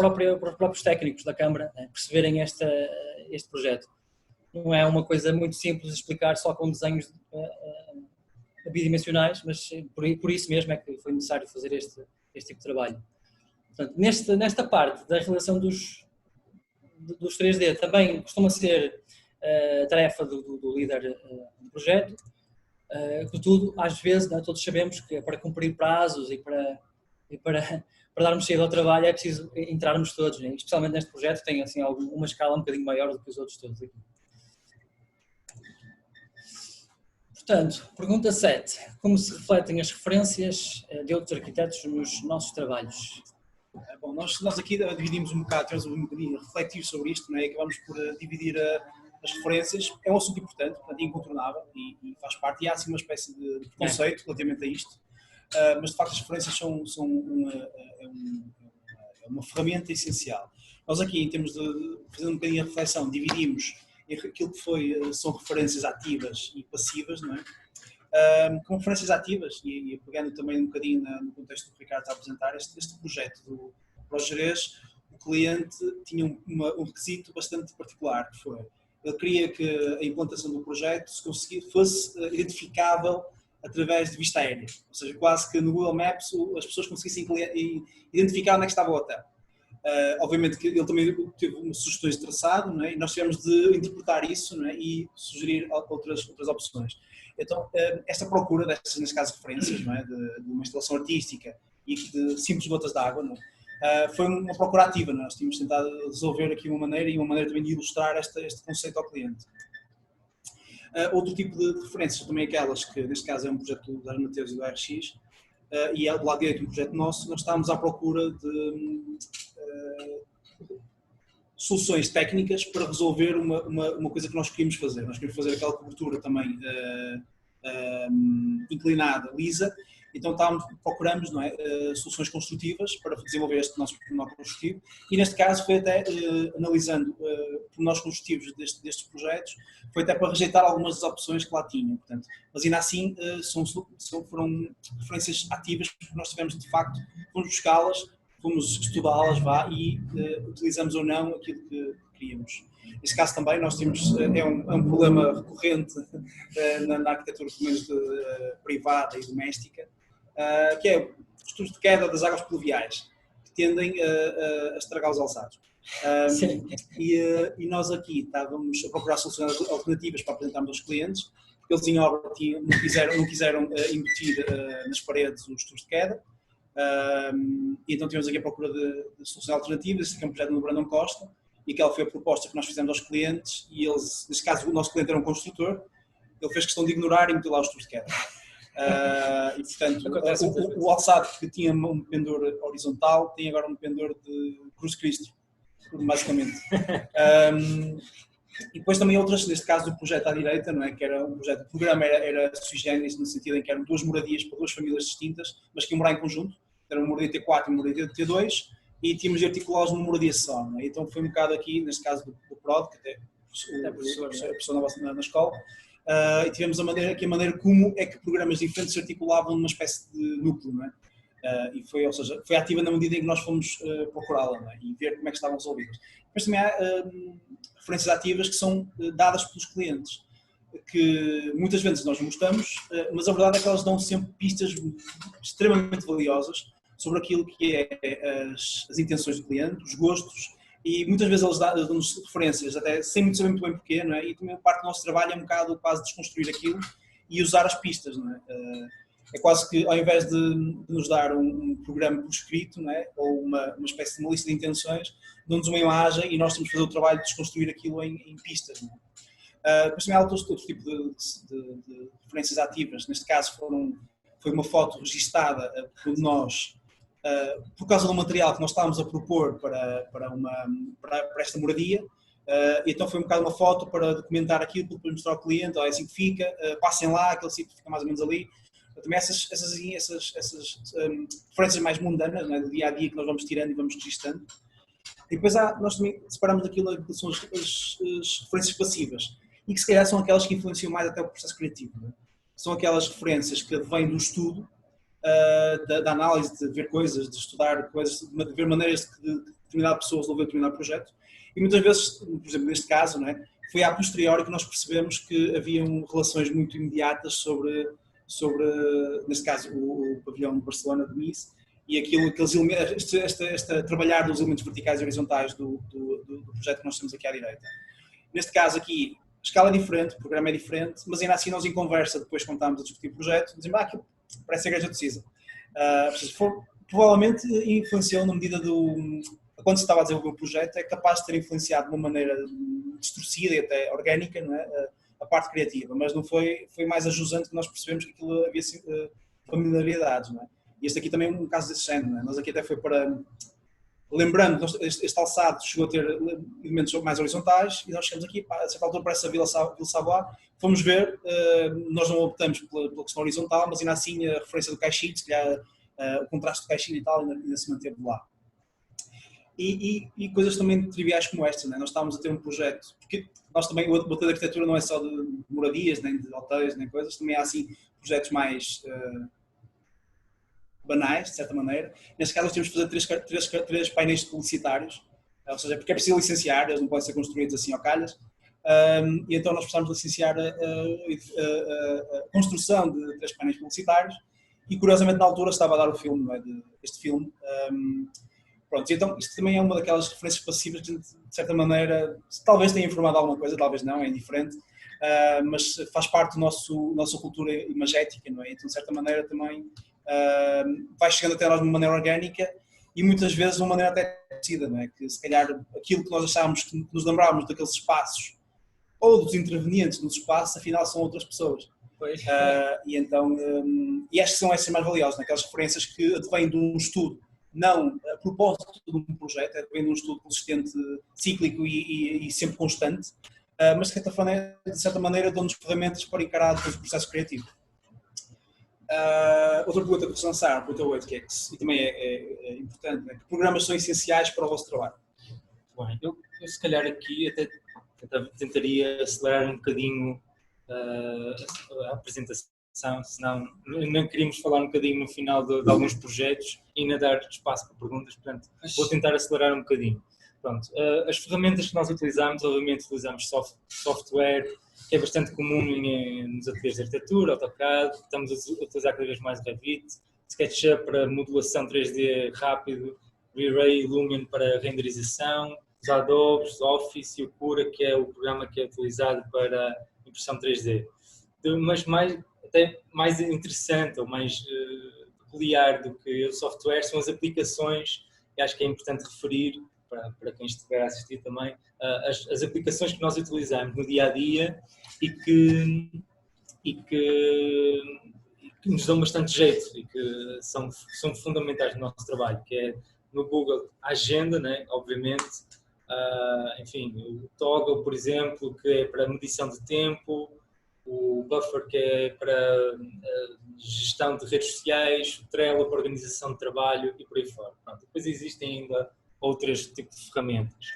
próprios técnicos da Câmara, né, perceberem este projeto. Não é uma coisa muito simples de explicar só com desenhos bidimensionais, mas por isso mesmo é que foi necessário fazer este tipo de trabalho. Portanto, nesta parte da realização dos 3D também costuma ser tarefa do líder do projeto, contudo, às vezes, né, todos sabemos que para cumprir prazos e para darmos saída ao trabalho é preciso entrarmos todos, né? Especialmente neste projeto tem assim, uma escala um bocadinho maior do que os outros todos aqui. Portanto, pergunta 7. Como se refletem as referências de outros arquitetos nos nossos trabalhos? Bom, nós aqui dividimos um bocado, temos um bocadinho a refletir sobre isto, não é? Acabamos por dividir as referências. É um assunto importante, portanto, incontornável e faz parte, e há assim uma espécie de preconceito relativamente a isto, mas de facto as referências são uma ferramenta essencial. Nós aqui, em termos de fazer um bocadinho a reflexão, dividimos aquilo que são referências ativas e passivas, não é? Com referências ativas, e pegando também um bocadinho no contexto que o Ricardo está a apresentar, este projeto do Progerês, o cliente tinha um requisito bastante particular, que foi, ele queria que a implantação do projeto fosse identificável através de vista aérea, ou seja, quase que no Google Maps as pessoas conseguissem identificar onde é que estava o hotel. Obviamente que ele também teve sugestões de traçado, não é? E nós tivemos de interpretar isso, não é? E sugerir outras opções. Então, esta procura destas, neste caso, referências, não é? de uma instalação artística e de simples gotas de água, não é? Foi uma procura ativa, não é? Nós tínhamos tentado resolver aqui uma maneira também de ilustrar este conceito ao cliente. Outro tipo de referências, também aquelas que, neste caso, é um projeto do Dário Mateus e do ARX, e do lado direito do projeto nosso, nós estávamos à procura de soluções técnicas para resolver uma coisa que nós queríamos fazer. Nós queríamos fazer aquela cobertura também inclinada, lisa, Então procuramos, não é, soluções construtivas para desenvolver este nosso pormenor construtivo, e neste caso foi até, analisando pormenores construtivos destes projetos, foi até para rejeitar algumas das opções que lá tinham. Portanto, mas ainda assim foram referências ativas, porque nós tivemos de facto, fomos buscá-las, fomos estudá-las e utilizamos ou não aquilo que queríamos. Neste caso também nós temos, é um problema recorrente na arquitetura, pelo menos privada e doméstica, que é os estudos de queda das águas pluviais, que tendem a estragar os alçados. E nós aqui estávamos a procurar soluções alternativas para apresentarmos aos clientes, porque eles em obra não quiseram embutir nas paredes os estudos de queda. E então tivemos aqui a procura de soluções alternativas. Este é um projeto no Brandão Costa, e aquela foi a proposta que nós fizemos aos clientes, e eles, neste caso o nosso cliente era um construtor, ele fez questão de ignorar e meteu lá os tubos de queda. E portanto o alçado que tinha um pendor horizontal tem agora um pendor de Cruz Cristo, basicamente. E depois também outras, neste caso o projeto à direita, não é? Que era um projeto, o programa era sui generis, no sentido em que eram 2 moradias para 2 famílias distintas, mas que iam morar em conjunto, era uma moradia T4 e uma moradia T2, e tínhamos de articulá-los numa moradia só, não é? Então foi um bocado aqui, neste caso do PROD, que até a professora na escola, e tivemos a maneira como é que programas diferentes se articulavam numa espécie de núcleo, não é? E foi ativa na medida em que nós fomos procurá-la, não é? E ver como é que estavam resolvidas. Depois também há referências ativas que são dadas pelos clientes, que muitas vezes nós não gostamos, mas a verdade é que elas dão sempre pistas extremamente valiosas sobre aquilo que é as intenções do cliente, os gostos, e muitas vezes eles dão-nos referências, até sem muito saber muito bem porquê, não é? E também parte do nosso trabalho é um bocado quase desconstruir aquilo e usar as pistas, não é? É quase que, ao invés de nos dar um programa por escrito, não é? Ou uma espécie de uma lista de intenções, dão-nos uma imagem e nós temos que fazer o trabalho de desconstruir aquilo em pistas, não é? Depois também há outro tipo de referências ativas. Neste caso foi uma foto registada por nós, por causa do material que nós estávamos a propor para esta moradia. Então foi um bocado uma foto para documentar aquilo, para mostrar ao cliente, é assim que fica, passem lá, aquele sítio fica mais ou menos ali. Também essas referências mais mundanas, né, do dia a dia, que nós vamos tirando e vamos registando. E depois nós também separamos aquilo que são as referências passivas, e que se calhar são aquelas que influenciam mais até o processo criativo, né? São aquelas referências que vêm do estudo, da análise, de ver coisas, de estudar coisas, de ver maneiras de determinada pessoa resolver determinado projeto. E muitas vezes, por exemplo, neste caso, não é, foi a posteriori que nós percebemos que haviam relações muito imediatas sobre neste caso, o pavilhão de Barcelona, de Nice, e aqueles elementos, trabalhar dos elementos verticais e horizontais do projeto que nós temos aqui à direita. Neste caso aqui, a escala é diferente, o programa é diferente, mas ainda assim nós em conversa, depois quando estávamos a discutir o projeto, dizemos, aquilo parece a igreja de Cisa. Provavelmente influenciou na medida quando se estava a desenvolver o projeto, é capaz de ter influenciado de uma maneira distorcida e até orgânica, não é? A parte criativa, mas não foi mais ajusante que nós percebemos que aquilo havia familiaridades, não é? E este aqui também é um caso desse género, não é? Nós aqui até foi para, lembrando, este alçado chegou a ter elementos mais horizontais, e nós chegamos aqui, a certa altura parece a Vila Savoie, fomos ver, nós não optamos pela questão horizontal, mas ainda assim a referência do caixilho, se calhar o contraste do caixilho e tal, ainda se manteve lá. E coisas também triviais como esta, né? Nós estávamos a ter um projeto, porque nós também, o Botão de Arquitetura não é só de moradias, nem de hotéis, nem coisas, também há assim projetos mais banais, de certa maneira. Neste caso nós temos de fazer 3 painéis publicitários, ou seja, porque é preciso licenciar, eles não podem ser construídos assim ao calhas, e então nós precisamos licenciar a construção de 3 painéis publicitários, e curiosamente na altura estava a dar o filme, não é? Este filme. Pronto, então isto também é uma daquelas referências passivas que, de certa maneira, talvez tenha informado alguma coisa, talvez não, é indiferente, mas faz parte da nossa cultura imagética, não é? Então, de certa maneira, também vai chegando até nós de uma maneira orgânica e muitas vezes de uma maneira até conhecida, não é? Que se calhar aquilo que nós achávamos que nos lembrávamos daqueles espaços ou dos intervenientes nos espaços, afinal são outras pessoas. E então, e acho que são essas mais valiosas, aquelas referências que advêm de um estudo, não a propósito de um projeto, vem de um estudo consistente, cíclico e sempre constante, mas de certa maneira dão-nos ferramentas para encarar o processo criativo. Outra pergunta que vos lançaram, pergunta 8, que e também é importante, né? Que programas são essenciais para o vosso trabalho? Bem, eu se calhar aqui até tentaria acelerar um bocadinho a apresentação, senão não queríamos falar um bocadinho no final de alguns projetos e ainda dar espaço para perguntas, portanto vou tentar acelerar um bocadinho. Pronto, as ferramentas que nós utilizamos, obviamente utilizamos software, que é bastante comum nos ateliês de arquitetura, AutoCAD, estamos a utilizar cada vez mais Revit, SketchUp para modulação 3D rápido, V-Ray, Lumion para renderização, os Adobes, Office e o Cura, que é o programa que é utilizado para impressão 3D. Mas até mais interessante ou mais peculiar do que o software são as aplicações, e acho que é importante referir, para quem estiver a assistir também, as aplicações que nós utilizamos no dia-a-dia e que nos dão bastante jeito e que são fundamentais no nosso trabalho, que é no Google a agenda, né, obviamente, enfim, o Toggle, por exemplo, que é para medição de tempo, o Buffer, que é para gestão de redes sociais, o Trello para organização de trabalho e por aí fora. Pronto, depois existem ainda outros tipos de ferramentas.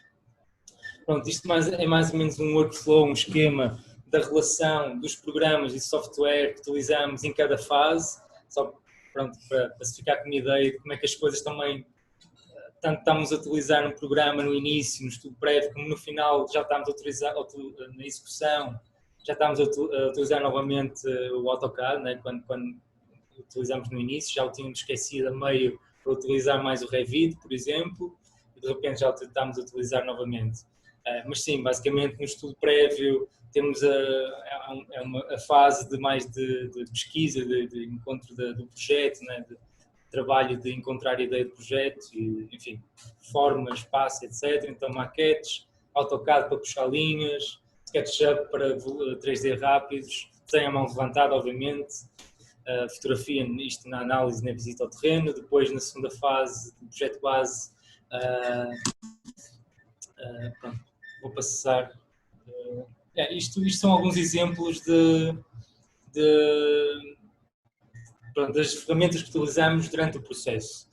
Pronto, isto é mais ou menos um workflow, um esquema da relação dos programas e software que utilizamos em cada fase, só pronto, para se ficar com uma ideia de como é que as coisas também, tanto estamos a utilizar um programa no início, no estudo prévio, como no final já estamos a utilizar na execução, já estamos a utilizar novamente o AutoCAD, né? Quando utilizamos no início, já o tínhamos esquecido a meio para utilizar mais o Revit, por exemplo, e de repente já estamos a utilizar novamente. Mas sim, basicamente no estudo prévio temos a fase de pesquisa, de encontro do projeto, né? De trabalho de encontrar a ideia de projeto, e, enfim, formas, espaço, etc. Então maquetes, AutoCAD para puxar linhas, SketchUp para 3D rápidos, desenho à mão levantada, obviamente, fotografia, isto na análise, na visita ao terreno, depois na segunda fase do projeto base, pronto, vou passar. Isto são alguns exemplos pronto, das ferramentas que utilizamos durante o processo.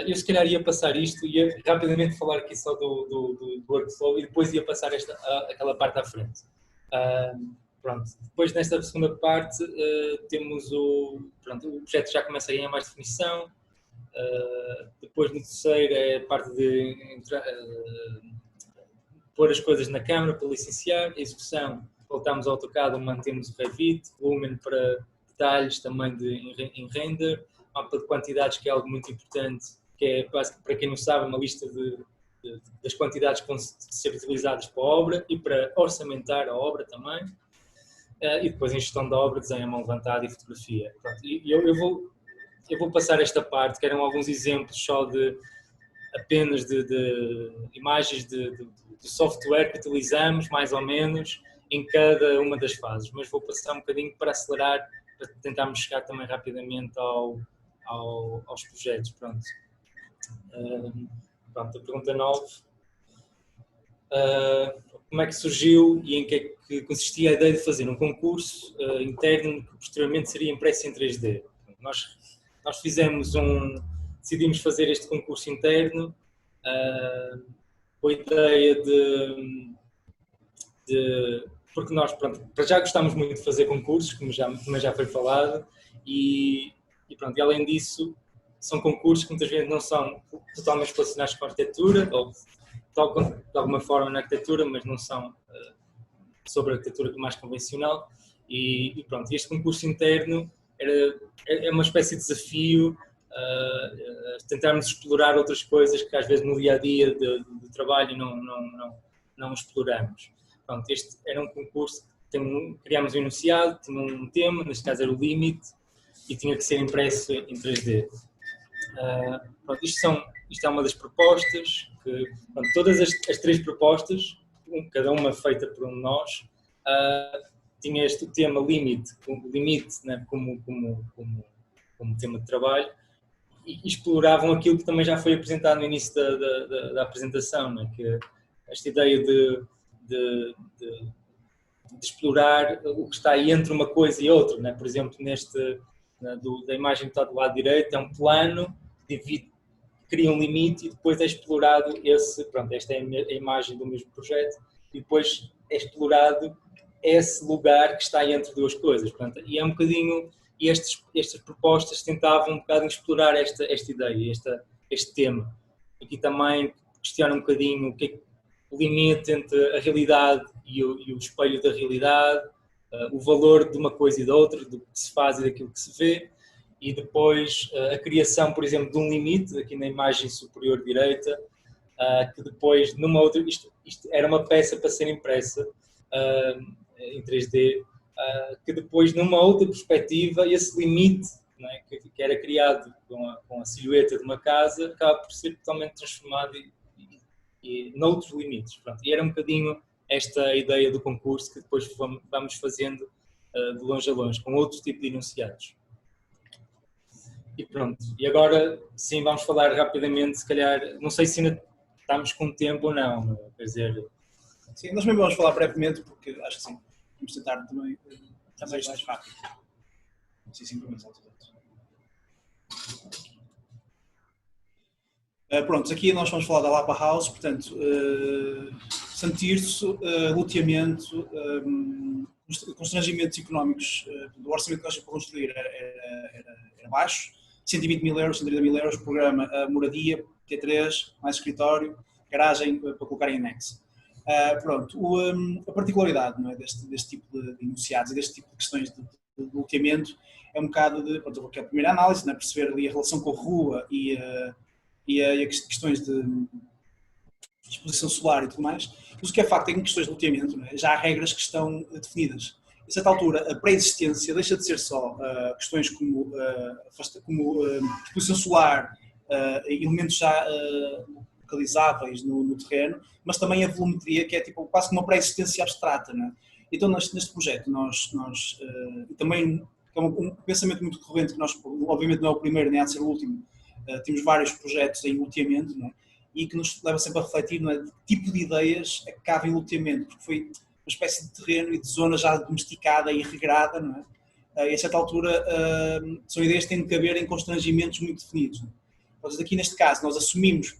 Eu se calhar ia passar isto, ia rapidamente falar aqui só do workflow e depois ia passar aquela parte à frente. Pronto, depois nesta segunda parte temos o projeto já começa a ganhar mais definição. Depois no terceiro é a parte de pôr as coisas na câmara para licenciar, a execução, voltamos ao AutoCAD onde mantemos o Revit, Lumen para detalhes também em render, mapa de quantidades que é algo muito importante, que é, para quem não sabe, uma lista das quantidades que vão ser utilizadas para a obra e para orçamentar a obra também, e depois em gestão da obra, desenho à mão levantada e fotografia. Pronto, eu vou passar esta parte, que eram alguns exemplos só apenas de imagens de software que utilizamos, mais ou menos, em cada uma das fases, mas vou passar um bocadinho para acelerar, para tentarmos chegar também rapidamente aos projetos. Pronto, a pergunta 9. Como é que surgiu e em que é que consistia a ideia de fazer um concurso interno que posteriormente seria impresso em 3D? Nós decidimos fazer este concurso interno com a ideia porque nós, pronto, para já gostamos muito de fazer concursos, como já foi falado, e além disso, são concursos que muitas vezes não são totalmente relacionados com a arquitetura, ou tocam de alguma forma na arquitetura, mas não são sobre a arquitetura mais convencional, e pronto, este concurso interno é uma espécie de desafio, tentarmos explorar outras coisas que às vezes no dia-a-dia do trabalho não exploramos. Pronto, este era um concurso que criámos um enunciado, tinha um tema, neste caso era o limite, e tinha que ser impresso em 3D. Pronto, isto é uma das propostas, todas as três propostas, cada uma feita por um de nós, tinha este tema limite, né, como tema de trabalho, e exploravam aquilo que também já foi apresentado no início da apresentação, né, que esta ideia de explorar o que está aí entre uma coisa e outra, né? Por exemplo, da imagem que está do lado direito, é um plano, divide, cria um limite e depois é explorado esta é a imagem do mesmo projeto, e depois é explorado esse lugar que está entre duas coisas. Portanto, e é um bocadinho, e estas propostas tentavam um bocadinho explorar esta ideia, este tema. Aqui também questiona um bocadinho o que é o limite entre a realidade e o espelho da realidade, o valor de uma coisa e da outra, do que se faz e daquilo que se vê, e depois a criação, por exemplo, de um limite, aqui na imagem superior direita, que depois, numa outra, isto era uma peça para ser impressa em 3D, que depois, numa outra perspectiva, esse limite, não é, que era criado com a silhueta de uma casa, acaba por ser totalmente transformado e noutros limites. Pronto. E era um bocadinho esta ideia do concurso que depois vamos fazendo de longe a longe, com outro tipo de enunciados. E pronto. E agora, sim, vamos falar rapidamente, se calhar, não sei se ainda estamos com tempo ou não, quer dizer... Sim, nós mesmo vamos falar brevemente, porque acho que sim, vamos tentar também fazer isto mais rápido. Sim, 5 minutos, pronto, aqui nós vamos falar da Lapa House, portanto, Santo Tirso, loteamento, constrangimentos económicos, do orçamento que nós para construir era baixo, 120 mil euros, 130 mil euros, programa moradia, T3, mais escritório, garagem para colocar em anexo. Pronto, a particularidade, não é, deste tipo de enunciados e deste tipo de questões de loteamento é um bocado de, pronto, a primeira análise, não é, perceber ali a relação com a rua e questões de exposição solar e tudo mais, mas o que é facto é que em questões de loteamento, não é, já há regras que estão definidas. A certa altura, a pré-existência deixa de ser só questões como exposição solar, elementos já localizáveis no terreno, mas também a volumetria, que é tipo, quase como uma pré-existência abstrata. Não é? Então, neste projeto, nós também, é um pensamento muito corrente, que nós, obviamente não é o primeiro, nem há de ser o último, temos vários projetos em loteamento, não é? E que nos leva sempre a refletir, não é, de que tipo de ideias é que cabe em loteamento, porque foi uma espécie de terreno e de zona já domesticada e regrada, não é? E a certa altura são ideias que têm de caber em constrangimentos muito definidos. Não é? Então, aqui neste caso nós assumimos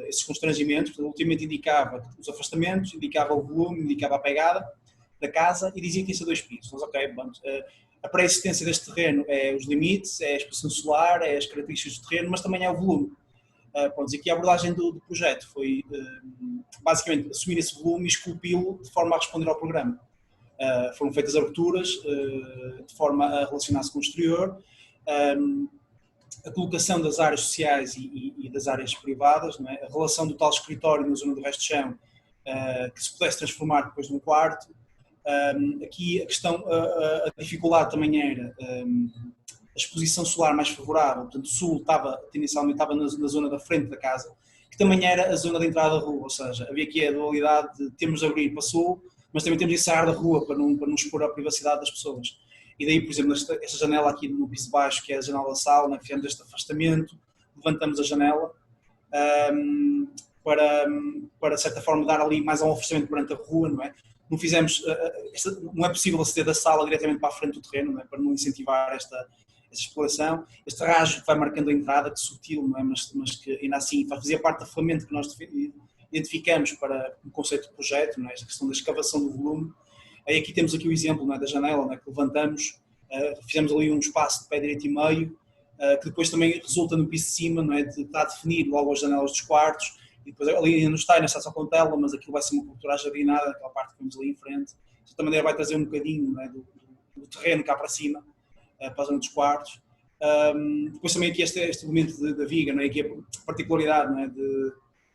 esses constrangimentos, o loteamento indicava os afastamentos, indicava o volume, indicava a pegada da casa e dizia que tinha 2 pisos. Nós, ok, vamos... A pré-existência deste terreno é os limites, é a exposição solar, é as características do terreno, mas também é o volume. Pronto, aqui a abordagem do projeto foi basicamente assumir esse volume e esculpi-lo de forma a responder ao programa. Foram feitas aberturas de forma a relacionar-se com o exterior, a colocação das áreas sociais e das áreas privadas, não é? A relação do tal escritório na zona do resto de chão, que se pudesse transformar depois num quarto. Aqui a questão, a dificuldade também era a exposição solar mais favorável, portanto o sul inicialmente estava na zona da frente da casa, que também era a zona de entrada da rua, ou seja, havia aqui a dualidade de temos de abrir para sul, mas também temos de sair da rua para não expor a privacidade das pessoas. E daí, por exemplo, esta janela aqui no piso baixo, que é a janela da sala, né, fizemos este afastamento, levantamos a janela para, de certa forma, dar ali mais um afastamento perante a rua, não é? Não fizemos, não é possível aceder da sala diretamente para a frente do terreno, não é? Para não incentivar esta exploração. Este rajo que vai marcando a entrada, que sutil, não é? Mas que ainda assim fazia parte da ferramenta que nós identificamos para o conceito de projeto, não é? Esta questão da escavação do volume. Aí aqui temos aqui o exemplo, não é? Da janela, não é? Que levantamos, fizemos ali um espaço de pé direito e meio, que depois também resulta no piso de cima, não é? Está definido logo as janelas dos quartos. E depois ali ainda não está só com tela, mas aquilo vai ser uma cultura ajardinada, aquela parte que vemos ali em frente. De outra maneira vai trazer um bocadinho, não é, do terreno cá para cima, para a zona dos quartos. Depois também aqui este elemento da viga, não é? Aqui a particularidade, não é?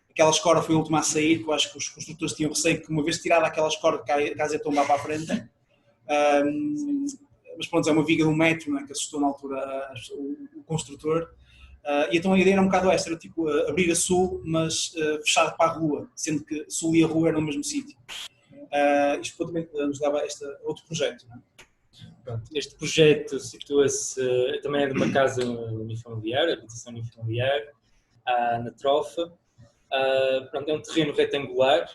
Aquela escora foi a última a sair, que eu acho que os construtores tinham receio que uma vez tirada aquela escora a casa ia tombar para a frente. Mas pronto, é uma viga de 1 metro, não é? Que assustou na altura o construtor. E então a ideia era um bocado esta, era tipo abrir a sul, mas fechado para a rua, sendo que sul e a rua eram no mesmo sítio. Isto também nos leva a outro projeto. Não é? Pronto, este projeto situa-se, também é de uma casa unifamiliar, habitação unifamiliar, na Trofa. Pronto, é um terreno retangular,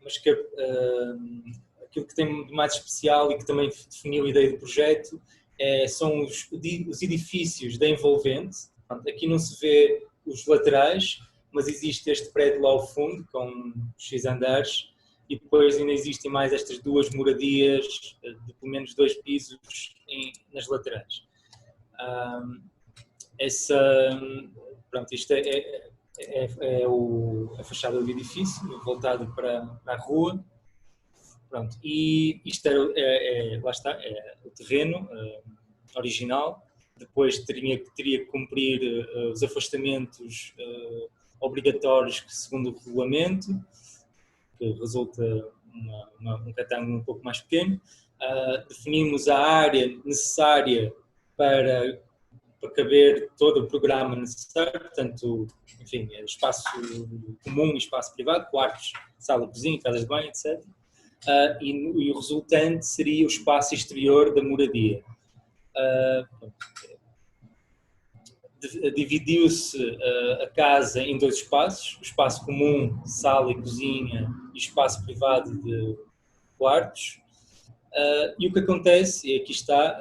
mas que aquilo que tem de mais especial e que também definiu a ideia do projeto são os edifícios da envolvente. Aqui não se vê os laterais, mas existe este prédio lá ao fundo, com X andares, e depois ainda existem mais estas duas moradias de pelo menos 2 pisos nas laterais. Isto é a fachada do edifício, voltado para a rua. Pronto, e isto lá está, é o terreno original. Depois teria que cumprir os afastamentos obrigatórios segundo o regulamento, que resulta um retângulo um pouco mais pequeno. Definimos a área necessária para caber todo o programa necessário, portanto, enfim, espaço comum e espaço privado, quartos, sala, cozinha, casas de banho, etc. E o resultante seria o espaço exterior da moradia. Dividiu-se a casa em 2 espaços, o espaço comum, sala e cozinha, e espaço privado de quartos. E o que acontece, e aqui está,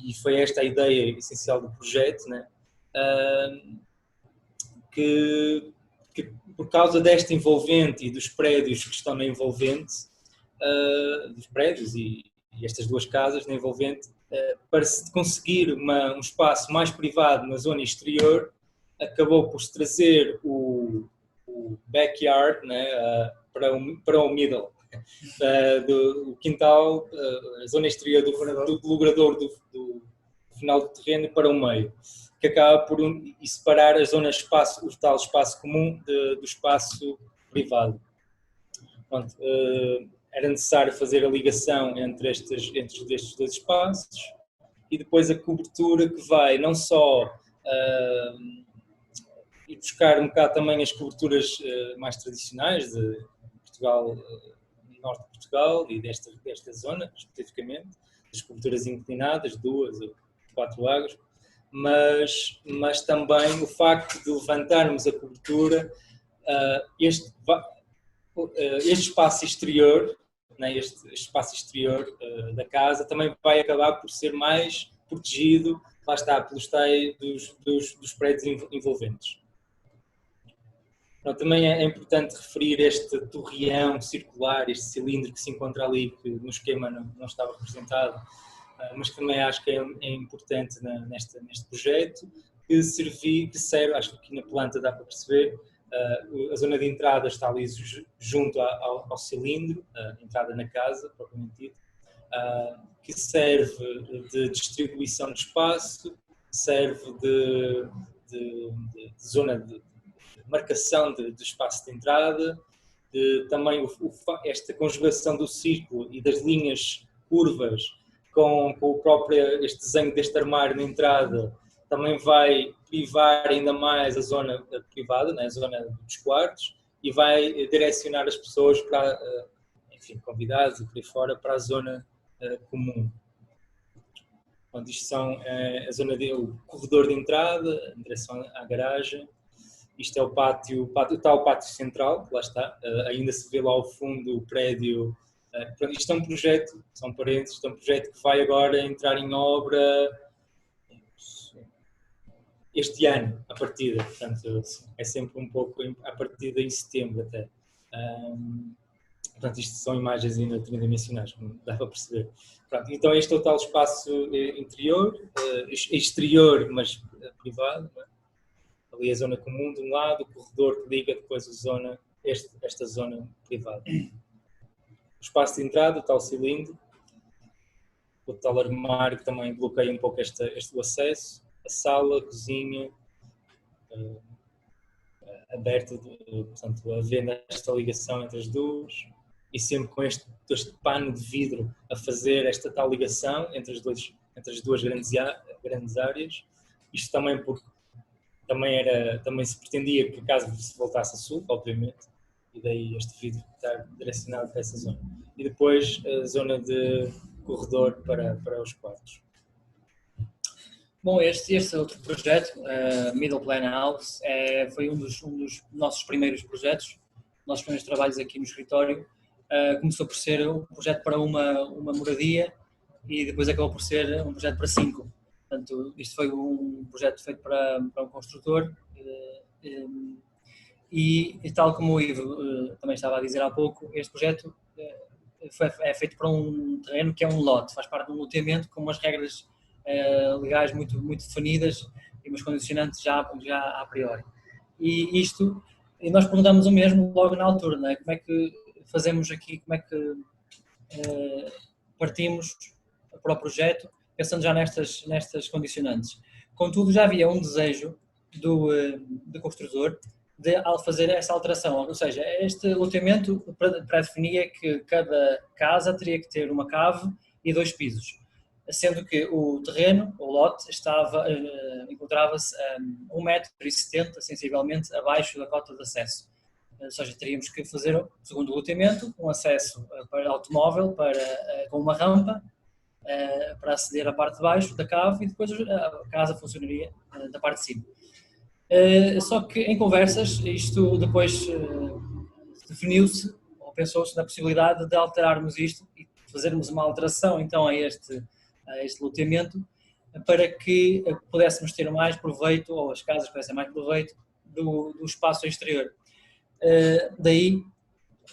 e foi esta a ideia essencial do projeto, né? Que por causa desta envolvente e dos prédios que estão na envolvente, dos prédios e estas 2 casas na envolvente, para se conseguir um espaço mais privado na zona exterior, acabou por se trazer o backyard, né, para o middle, do quintal, a zona exterior do logrador do final do terreno para o meio, que acaba por separar a zona o tal espaço comum do espaço privado. Pronto, era necessário fazer a ligação entre estes 2 espaços e depois a cobertura que vai não só ir buscar um bocado também as coberturas mais tradicionais de Portugal, norte de Portugal e desta zona especificamente, as coberturas inclinadas, 2 ou 4 lagos, mas também o facto de levantarmos a cobertura, este espaço exterior, né, este espaço exterior da casa também vai acabar por ser mais protegido, lá está, pelos tais dos prédios envolventes. Então, também é importante referir este torreão circular, este cilindro que se encontra ali, que no esquema não estava representado, mas também acho que é importante neste projeto, que serve, acho que aqui na planta dá para perceber, a zona de entrada está ali junto ao cilindro, a entrada na casa, propriamente dito, que serve de distribuição de espaço, serve de zona de marcação de espaço de entrada, também esta conjugação do círculo e das linhas curvas com o próprio este desenho deste armário na entrada também vai privar ainda mais a zona privada, né, a zona dos quartos, e vai direcionar as pessoas para, enfim, convidados e por aí fora, para a zona comum. Onde isto são o corredor de entrada, em direção à garagem. Isto é o pátio central, que lá está, ainda se vê lá ao fundo o prédio. Isto é um projeto, são parênteses, isto é um projeto que vai agora entrar em obra este ano, a partida, portanto é sempre um pouco a partida em setembro até. Portanto, isto são imagens ainda tridimensionais, como dá para perceber. Pronto, então este é o tal espaço interior, exterior, mas privado, não é? Ali a zona comum de um lado, o corredor que liga depois esta zona privada. O espaço de entrada, o tal cilindro, o tal armário que também bloqueia um pouco o acesso, a sala, a cozinha, aberta, portanto, havendo esta ligação entre as duas, e sempre com este pano de vidro a fazer esta tal ligação entre as duas grandes áreas. Isto também porque também se pretendia que a casa se voltasse a sul, obviamente, e daí este vidro estar direcionado para essa zona. E depois a zona de corredor para os quartos. Bom, este outro projeto, Middle Plan House, foi um dos nossos primeiros projetos, nossos primeiros trabalhos aqui no escritório, começou por ser um projeto para uma moradia e depois acabou por ser um projeto para 5. Portanto, isto foi um projeto feito para um construtor e tal como o Ivo também estava a dizer há pouco, este projeto é feito para um terreno que é um lote, faz parte de um loteamento com umas regras legais muito definidas e umas condicionantes já a priori. E nós perguntamos o mesmo logo na altura, não é? Como é que fazemos aqui, como é que partimos para o projeto, pensando já nestas condicionantes. Contudo, já havia um desejo do construtor de fazer essa alteração, ou seja, este loteamento pré-definia que cada casa teria que ter uma cave e 2 pisos, sendo que o terreno, o lote, encontrava-se a 1,70 m, sensivelmente, abaixo da cota de acesso. Ou seja, teríamos que fazer, segundo o loteamento, um acesso para automóvel, com uma rampa, para aceder à parte de baixo da cave e depois a casa funcionaria da parte de cima. Só que em conversas, isto depois definiu-se, ou pensou-se na possibilidade de alterarmos isto e fazermos uma alteração então a este loteamento para que pudéssemos ter mais proveito, ou as casas pudessem mais proveito do espaço exterior. Daí,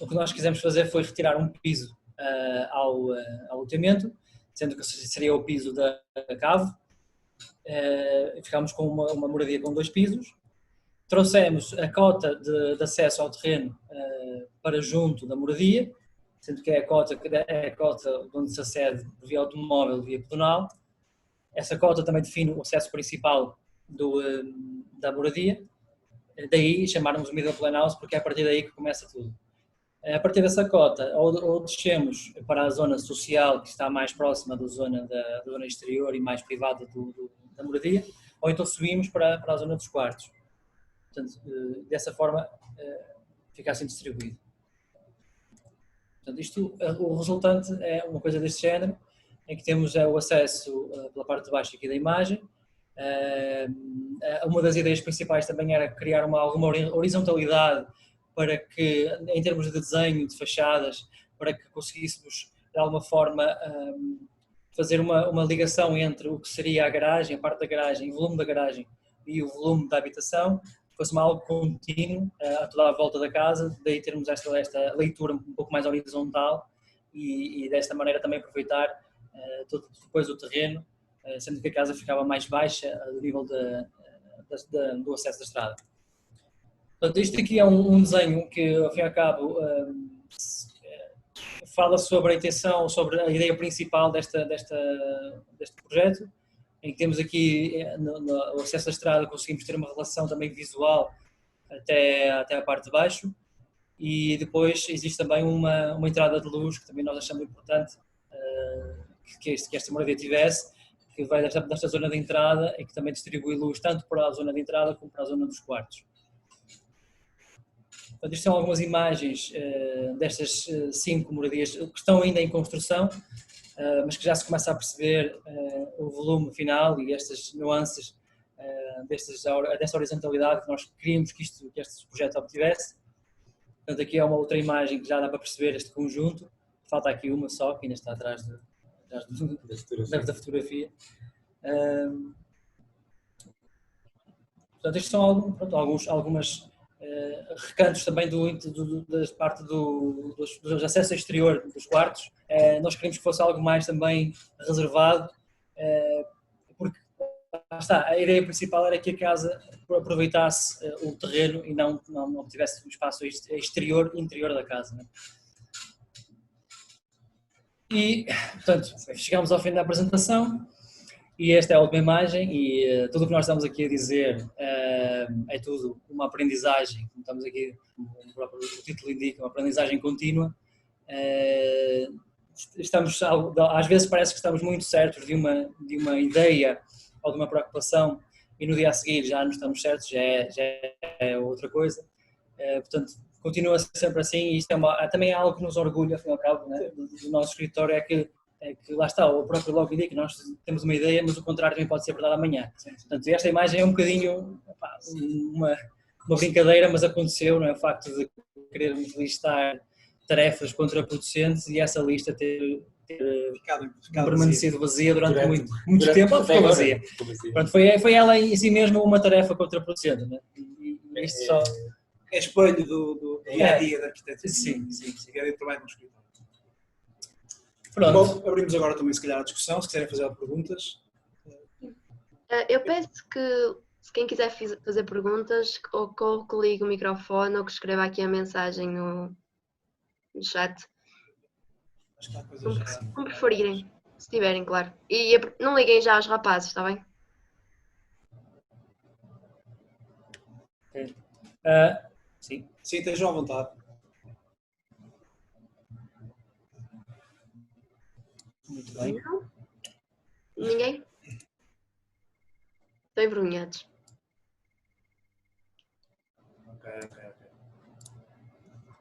o que nós quisemos fazer foi retirar um piso ao loteamento, sendo que seria o piso da cave. Ficámos com uma moradia com 2 pisos. Trouxemos a cota de acesso ao terreno para junto da moradia, sendo que é a cota onde se acede via automóvel, via pedonal. Essa cota também define o acesso principal da moradia. Daí chamarmos middle plan house, porque é a partir daí que começa tudo. A partir dessa cota, ou descemos para a zona social, que está mais próxima da zona exterior e mais privada da moradia, ou então subimos para a zona dos quartos. Portanto, dessa forma, fica assim distribuído. Portanto, o resultante é uma coisa deste género, em que temos o acesso pela parte de baixo aqui da imagem. Uma das ideias principais também era criar alguma horizontalidade para que, em termos de desenho de fachadas, para que conseguíssemos de alguma forma fazer uma ligação entre o que seria a garagem, a parte da garagem, o volume da garagem e o volume da habitação, fosse algo contínuo a toda a volta da casa, daí termos esta leitura um pouco mais horizontal e desta maneira também aproveitar depois o terreno, sendo que a casa ficava mais baixa do nível do acesso da estrada. Portanto, isto aqui é um desenho que, ao fim e ao cabo, fala sobre a intenção, sobre a ideia principal deste projeto, em que temos aqui no acesso à estrada, conseguimos ter uma relação também visual até a parte de baixo, e depois existe também uma entrada de luz, que também nós achamos importante que esta moradia tivesse, que vai desta zona de entrada e que também distribui luz tanto para a zona de entrada como para a zona dos quartos. Portanto, isto são algumas imagens destas 5 moradias que estão ainda em construção, mas que já se começa a perceber o volume final e estas nuances desta horizontalidade que nós queríamos que este projeto obtivesse. Portanto, aqui é uma outra imagem que já dá para perceber este conjunto. Falta aqui uma só, que ainda está atrás da fotografia. Portanto, estes são algumas recantos também da parte dos acessos exterior dos quartos. Nós queríamos que fosse algo mais também reservado, porque a ideia principal era que a casa aproveitasse o terreno e não tivesse um espaço interior da casa, né? E, portanto, chegamos ao fim da apresentação e esta é a última imagem e tudo o que nós estamos aqui a dizer é tudo uma aprendizagem, como estamos aqui, como o próprio título indica, uma aprendizagem contínua. Às vezes parece que estamos muito certos de uma ideia ou de uma preocupação e no dia a seguir já não estamos certos, já é outra coisa. Portanto, continua sempre assim e isto também é algo que nos orgulha, ao fim e ao cabo, né, do nosso escritório, é que lá está, o próprio logo indica que nós temos uma ideia, mas o contrário também pode ser verdade amanhã. Portanto, esta imagem é um bocadinho uma brincadeira, mas aconteceu, não é? O facto de querermos listar tarefas contraproducentes e essa lista ter ficado permanecido vazia durante muito durante tempo, ela ficou até agora, vazia. ficou vazia. Pronto, foi ela em si mesma uma tarefa contraproducente, né? E isto só... É espelho do dia-a-dia da arquitetura. Sim. Dia-a-dia de trabalho no escritório. Pronto. Bom, abrimos agora também, se calhar, a discussão, se quiserem fazer perguntas. Eu peço que, se quem quiser fazer perguntas, ou que ligue o microfone ou que escreva aqui a mensagem no chat. Acho que há coisas já... Como preferirem, se tiverem, claro. E não liguem já aos rapazes, está bem? Sim. Sim, estejam à vontade. Muito bem. Não? Ninguém? Estão envergonhados. Ok.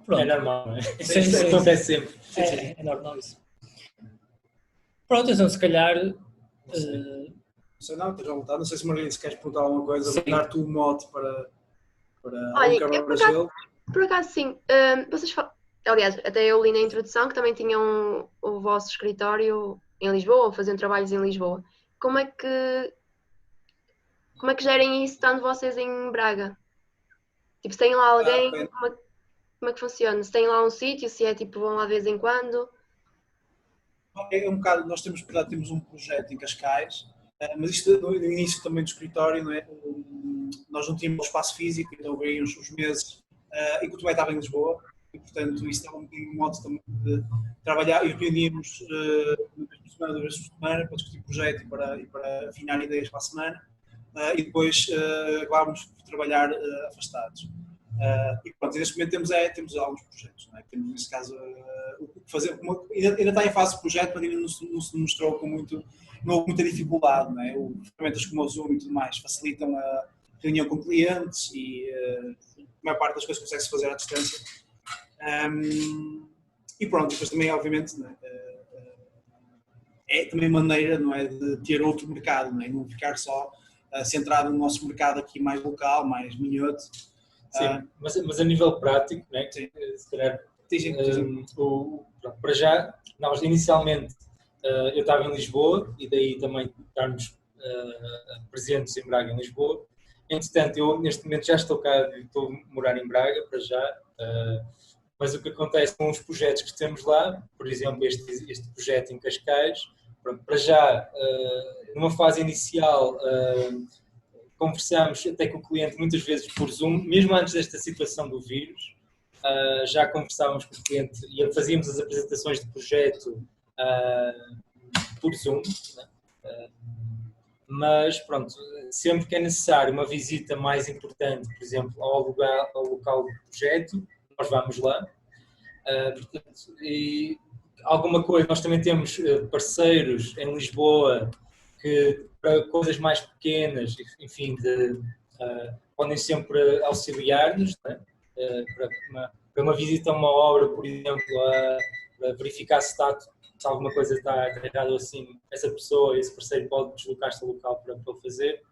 Pronto. É normal, não é? Sim. Isso acontece sempre. É normal isso. Pronto, então se calhar... Não sei não, estejam à vontade. Não sei se Margarida, se queres perguntar alguma coisa, Sim. dar tu um mote para Olha, algum eu quebra-gelo. por acaso sim. Aliás, até eu li na introdução que também tinham o vosso escritório em Lisboa, ou faziam trabalhos em Lisboa. Como é que gerem isso estando vocês em Braga? Tipo, se têm lá alguém, Bem, como é que funciona? Se têm lá um sítio, se é tipo, vão lá de vez em quando? é um bocado, nós temos um projeto em Cascais, mas isto no início também do escritório, não é? Nós não tínhamos espaço físico, então veio uns meses, enquanto o estava em Lisboa, e portanto isso é um modo também de trabalhar, e reuníamos uma vez por semana, 2 vezes por semana, para discutir o projeto e para afinar ideias para a semana, e depois acabámos por trabalhar afastados. E pronto, neste momento temos alguns projetos, não é? Temos nesse caso o que fazer, ainda está em fase de projeto, mas ainda não se demonstrou não houve muita dificuldade, não é? Ferramentas como o Zoom e tudo mais facilitam a reunião com clientes e a maior parte das coisas consegue-se fazer à distância. E pronto, depois também obviamente não é também maneira, não é, de ter outro mercado, não é? Não ficar só centrado no nosso mercado aqui mais local, mais minhoto. Sim, mas a nível prático, né? Se calhar, para já, nós inicialmente eu estava em Lisboa e daí também estarmos presentes em Braga, em Lisboa. Entretanto, eu neste momento já estou cá, estou a morar em Braga para já, mas o que acontece com os projetos que temos lá, por exemplo, este projeto em Cascais, pronto, para já, numa fase inicial, conversamos até com o cliente muitas vezes por Zoom, mesmo antes desta situação do vírus, já conversávamos com o cliente e fazíamos as apresentações de projeto por Zoom, né? Mas pronto, sempre que é necessário uma visita mais importante, por exemplo, ao local do projeto, nós vamos lá. Portanto, e alguma coisa, nós também temos parceiros em Lisboa que para coisas mais pequenas, enfim, podem sempre auxiliar-nos, né? Para uma visita a uma obra, por exemplo, a verificar se alguma coisa está errada ou assim, essa pessoa, esse parceiro pode deslocar-se ao local para o fazer.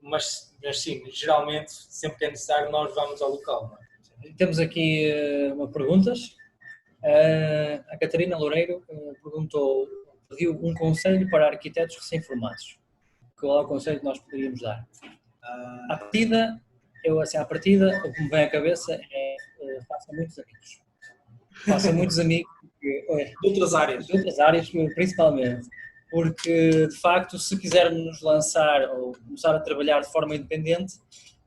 Mas sim, geralmente, sempre que é necessário, nós vamos ao local. Não é? Temos aqui uma perguntas. A Catarina Loureiro pediu um conselho para arquitetos recém-formados. Qual é o conselho que nós poderíamos dar? À partida, o que me vem à cabeça é faça muitos amigos. Faça muitos amigos. De outras áreas. De outras áreas, principalmente. Porque, de facto, se quisermos nos lançar ou começar a trabalhar de forma independente,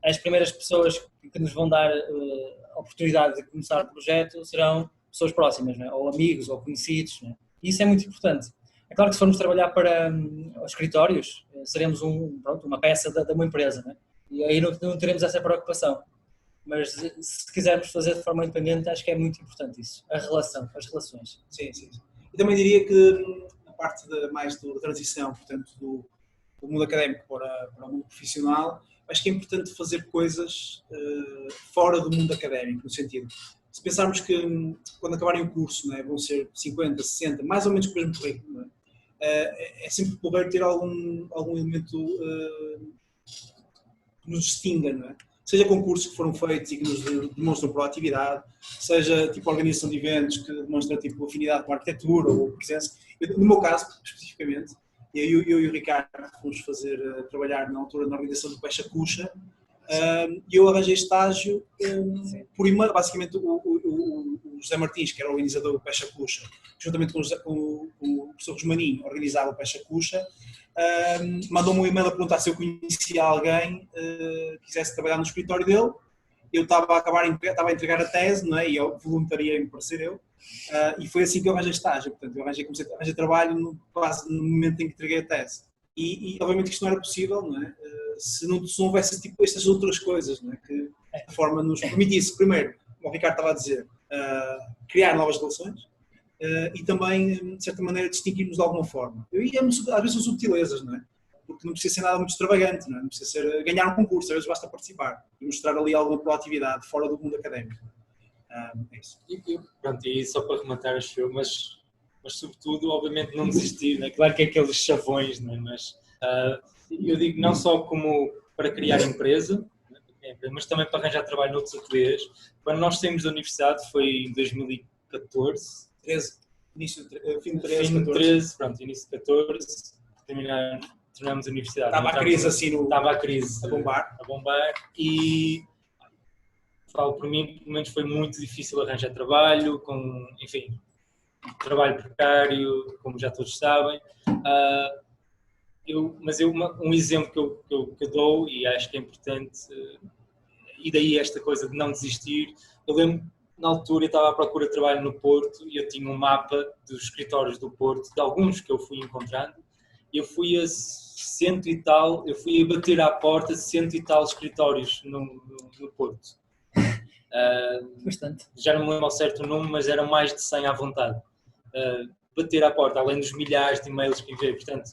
as primeiras pessoas que nos vão dar a oportunidade de começar o projeto serão pessoas próximas, não é? Ou amigos, ou conhecidos. Não é? E isso é muito importante. É claro que se formos trabalhar para os escritórios, seremos uma peça de uma empresa, não é? E aí não teremos essa preocupação. Mas se quisermos fazer de forma independente, acho que é muito importante isso, as relações. Sim. E também diria que a parte mais da transição, portanto, do mundo académico para o mundo profissional, acho que é importante fazer coisas fora do mundo académico, no sentido, se pensarmos que quando acabarem o curso, não é, vão ser 50, 60, mais ou menos com o mesmo currículo, não é? É sempre porreiro ter algum elemento que nos distinga, não é? seja concursos que foram feitos e que nos demonstram proatividade, seja tipo organização de eventos que demonstra tipo afinidade com a arquitetura ou presença. No meu caso, especificamente, eu e o Ricardo fomos trabalhar na altura na organização do Pecha Cuxa, e eu arranjei estágio por e-mail. Basicamente o José Martins, que era o organizador do Pecha Cuxa, juntamente com o professor Rosmaninho, organizava o Pecha Cuxa, mandou-me um e-mail a perguntar se eu conhecia alguém que quisesse trabalhar no escritório dele. Eu estava a entregar a tese, não é? E eu voluntariei-me para ser eu, e foi assim que eu arranjei estágio. Portanto, comecei a arranjar trabalho quase no momento em que entreguei a tese. E obviamente que isto não era possível, não é? Se não houvesse tipo estas outras coisas, não é? Que a forma nos permitisse, primeiro, como o Ricardo estava a dizer, criar novas relações, e também, de certa maneira, distinguir-nos de alguma forma. Às vezes são subtilezas, não é? Porque não precisa ser nada muito extravagante, não é? Não precisa ser ganhar um concurso, às vezes basta participar e mostrar ali alguma proatividade fora do mundo académico. É isso. Pronto, e só para rematar, mas sobretudo, obviamente, não desistir, né? Claro que é aqueles chavões, né? Mas eu digo não só como para criar empresa, né? Mas também para arranjar trabalho noutros ateliês. Quando nós saímos da universidade, foi em 2014, 13, fim de 13, pronto, início de 14, terminamos a universidade. Estava a crise assim estava a crise a bombar e falo por mim, pelo menos foi muito difícil arranjar trabalho, enfim, trabalho precário, como já todos sabem. Um exemplo que eu dou, e acho que é importante, e daí esta coisa de não desistir. Eu lembro, na altura, eu estava à procura de trabalho no Porto e eu tinha um mapa dos escritórios do Porto, de alguns que eu fui encontrando, e eu fui a eu fui a bater à porta de 100 e tal escritórios no Porto. Bastante. Já não me lembro ao certo o número, mas eram mais de 100 à vontade. Bater à porta, além dos milhares de e-mails que enviei. Portanto,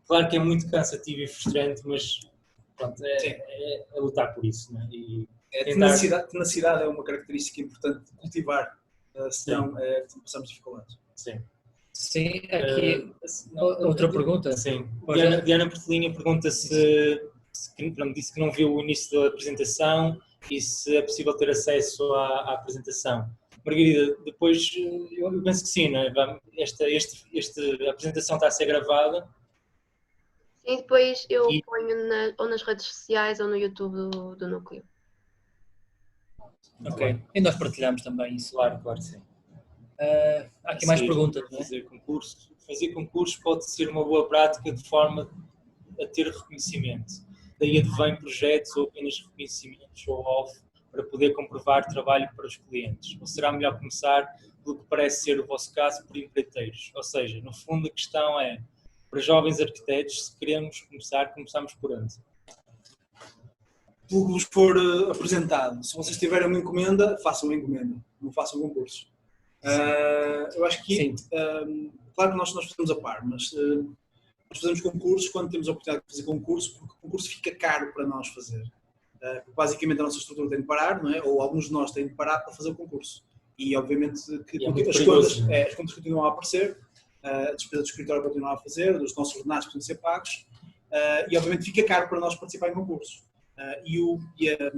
claro que é muito cansativo e frustrante, mas pronto, é lutar por isso, não é? E tenacidade é uma característica importante de cultivar, senão passamos dificuldades. Sim. Sim, aqui outra pergunta. Sim. Diana Portelinha pergunta se disse que não viu o início da apresentação e se é possível ter acesso à apresentação. Margarida, depois eu penso que sim, não é? Esta apresentação está a ser gravada. Sim, depois eu ponho ou nas redes sociais ou no YouTube do Núcleo. Ok, e nós partilhamos também isso. Claro, sim. Há aqui mais perguntas, não é? Fazer concurso pode ser uma boa prática de forma a ter reconhecimento. Daí advém projetos ou apenas reconhecimentos ou off para poder comprovar trabalho para os clientes. Ou será melhor começar, pelo que parece ser o vosso caso, por empreiteiros? Ou seja, no fundo a questão é, para jovens arquitetos, se queremos começar, começamos por onde? Pelo que vos for apresentado. Se vocês tiverem uma encomenda, façam uma encomenda, não façam concurso. Eu acho que, claro que nós fazemos a par, mas nós fazemos concursos quando temos a oportunidade de fazer concurso, porque o concurso fica caro para nós fazer. Basicamente a nossa estrutura tem de parar, não é? Ou alguns de nós têm de parar para fazer o concurso. E obviamente que as contas continuam a aparecer, a despesa do escritório continua a fazer, os nossos ordenados precisam ser pagos, e obviamente fica caro para nós participar em concursos. E a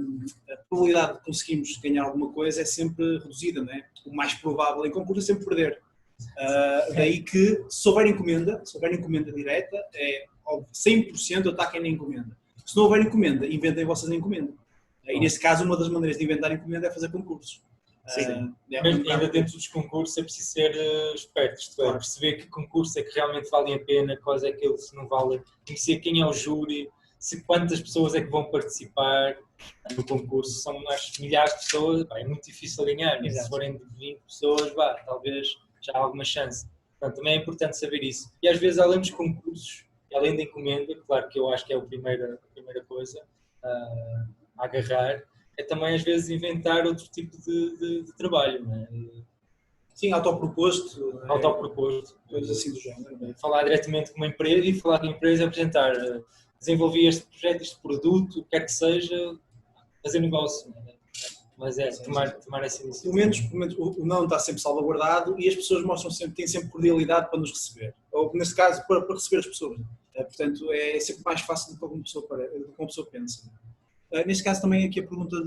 probabilidade de conseguirmos ganhar alguma coisa é sempre reduzida, não é? O mais provável em concurso é sempre perder. Daí que, se houver encomenda direta, é 100% ataquem na encomenda. Se não houver encomenda, inventem vossas encomenda. E nesse caso, uma das maneiras de inventar encomenda é fazer concursos. Ainda dentro dos concursos é preciso ser esperto, isto é, perceber que concursos é que realmente valem a pena, quais é aqueles que não valem, conhecer quem é o júri, quantas pessoas é que vão participar no concurso. São milhares de pessoas, é muito difícil ganhar, mas se forem de 20 pessoas, talvez já há alguma chance. Portanto, também é importante saber isso. E às vezes, além dos concursos, além da encomenda, claro que eu acho que é a primeira coisa a agarrar, é também às vezes inventar outro tipo de trabalho, não é? Sim, autoproposto. Coisas assim do género. Falar diretamente com uma empresa e falar com a empresa, apresentar, desenvolvi este projeto, este produto, o que quer que seja, fazer negócio. Não é? Mas tomar essa iniciativa. Pelo menos o não está sempre salvaguardado e as pessoas têm sempre cordialidade para nos receber. Ou, neste caso, para receber as pessoas. Portanto, é sempre mais fácil do que uma pessoa pensa. Neste caso também aqui a pergunta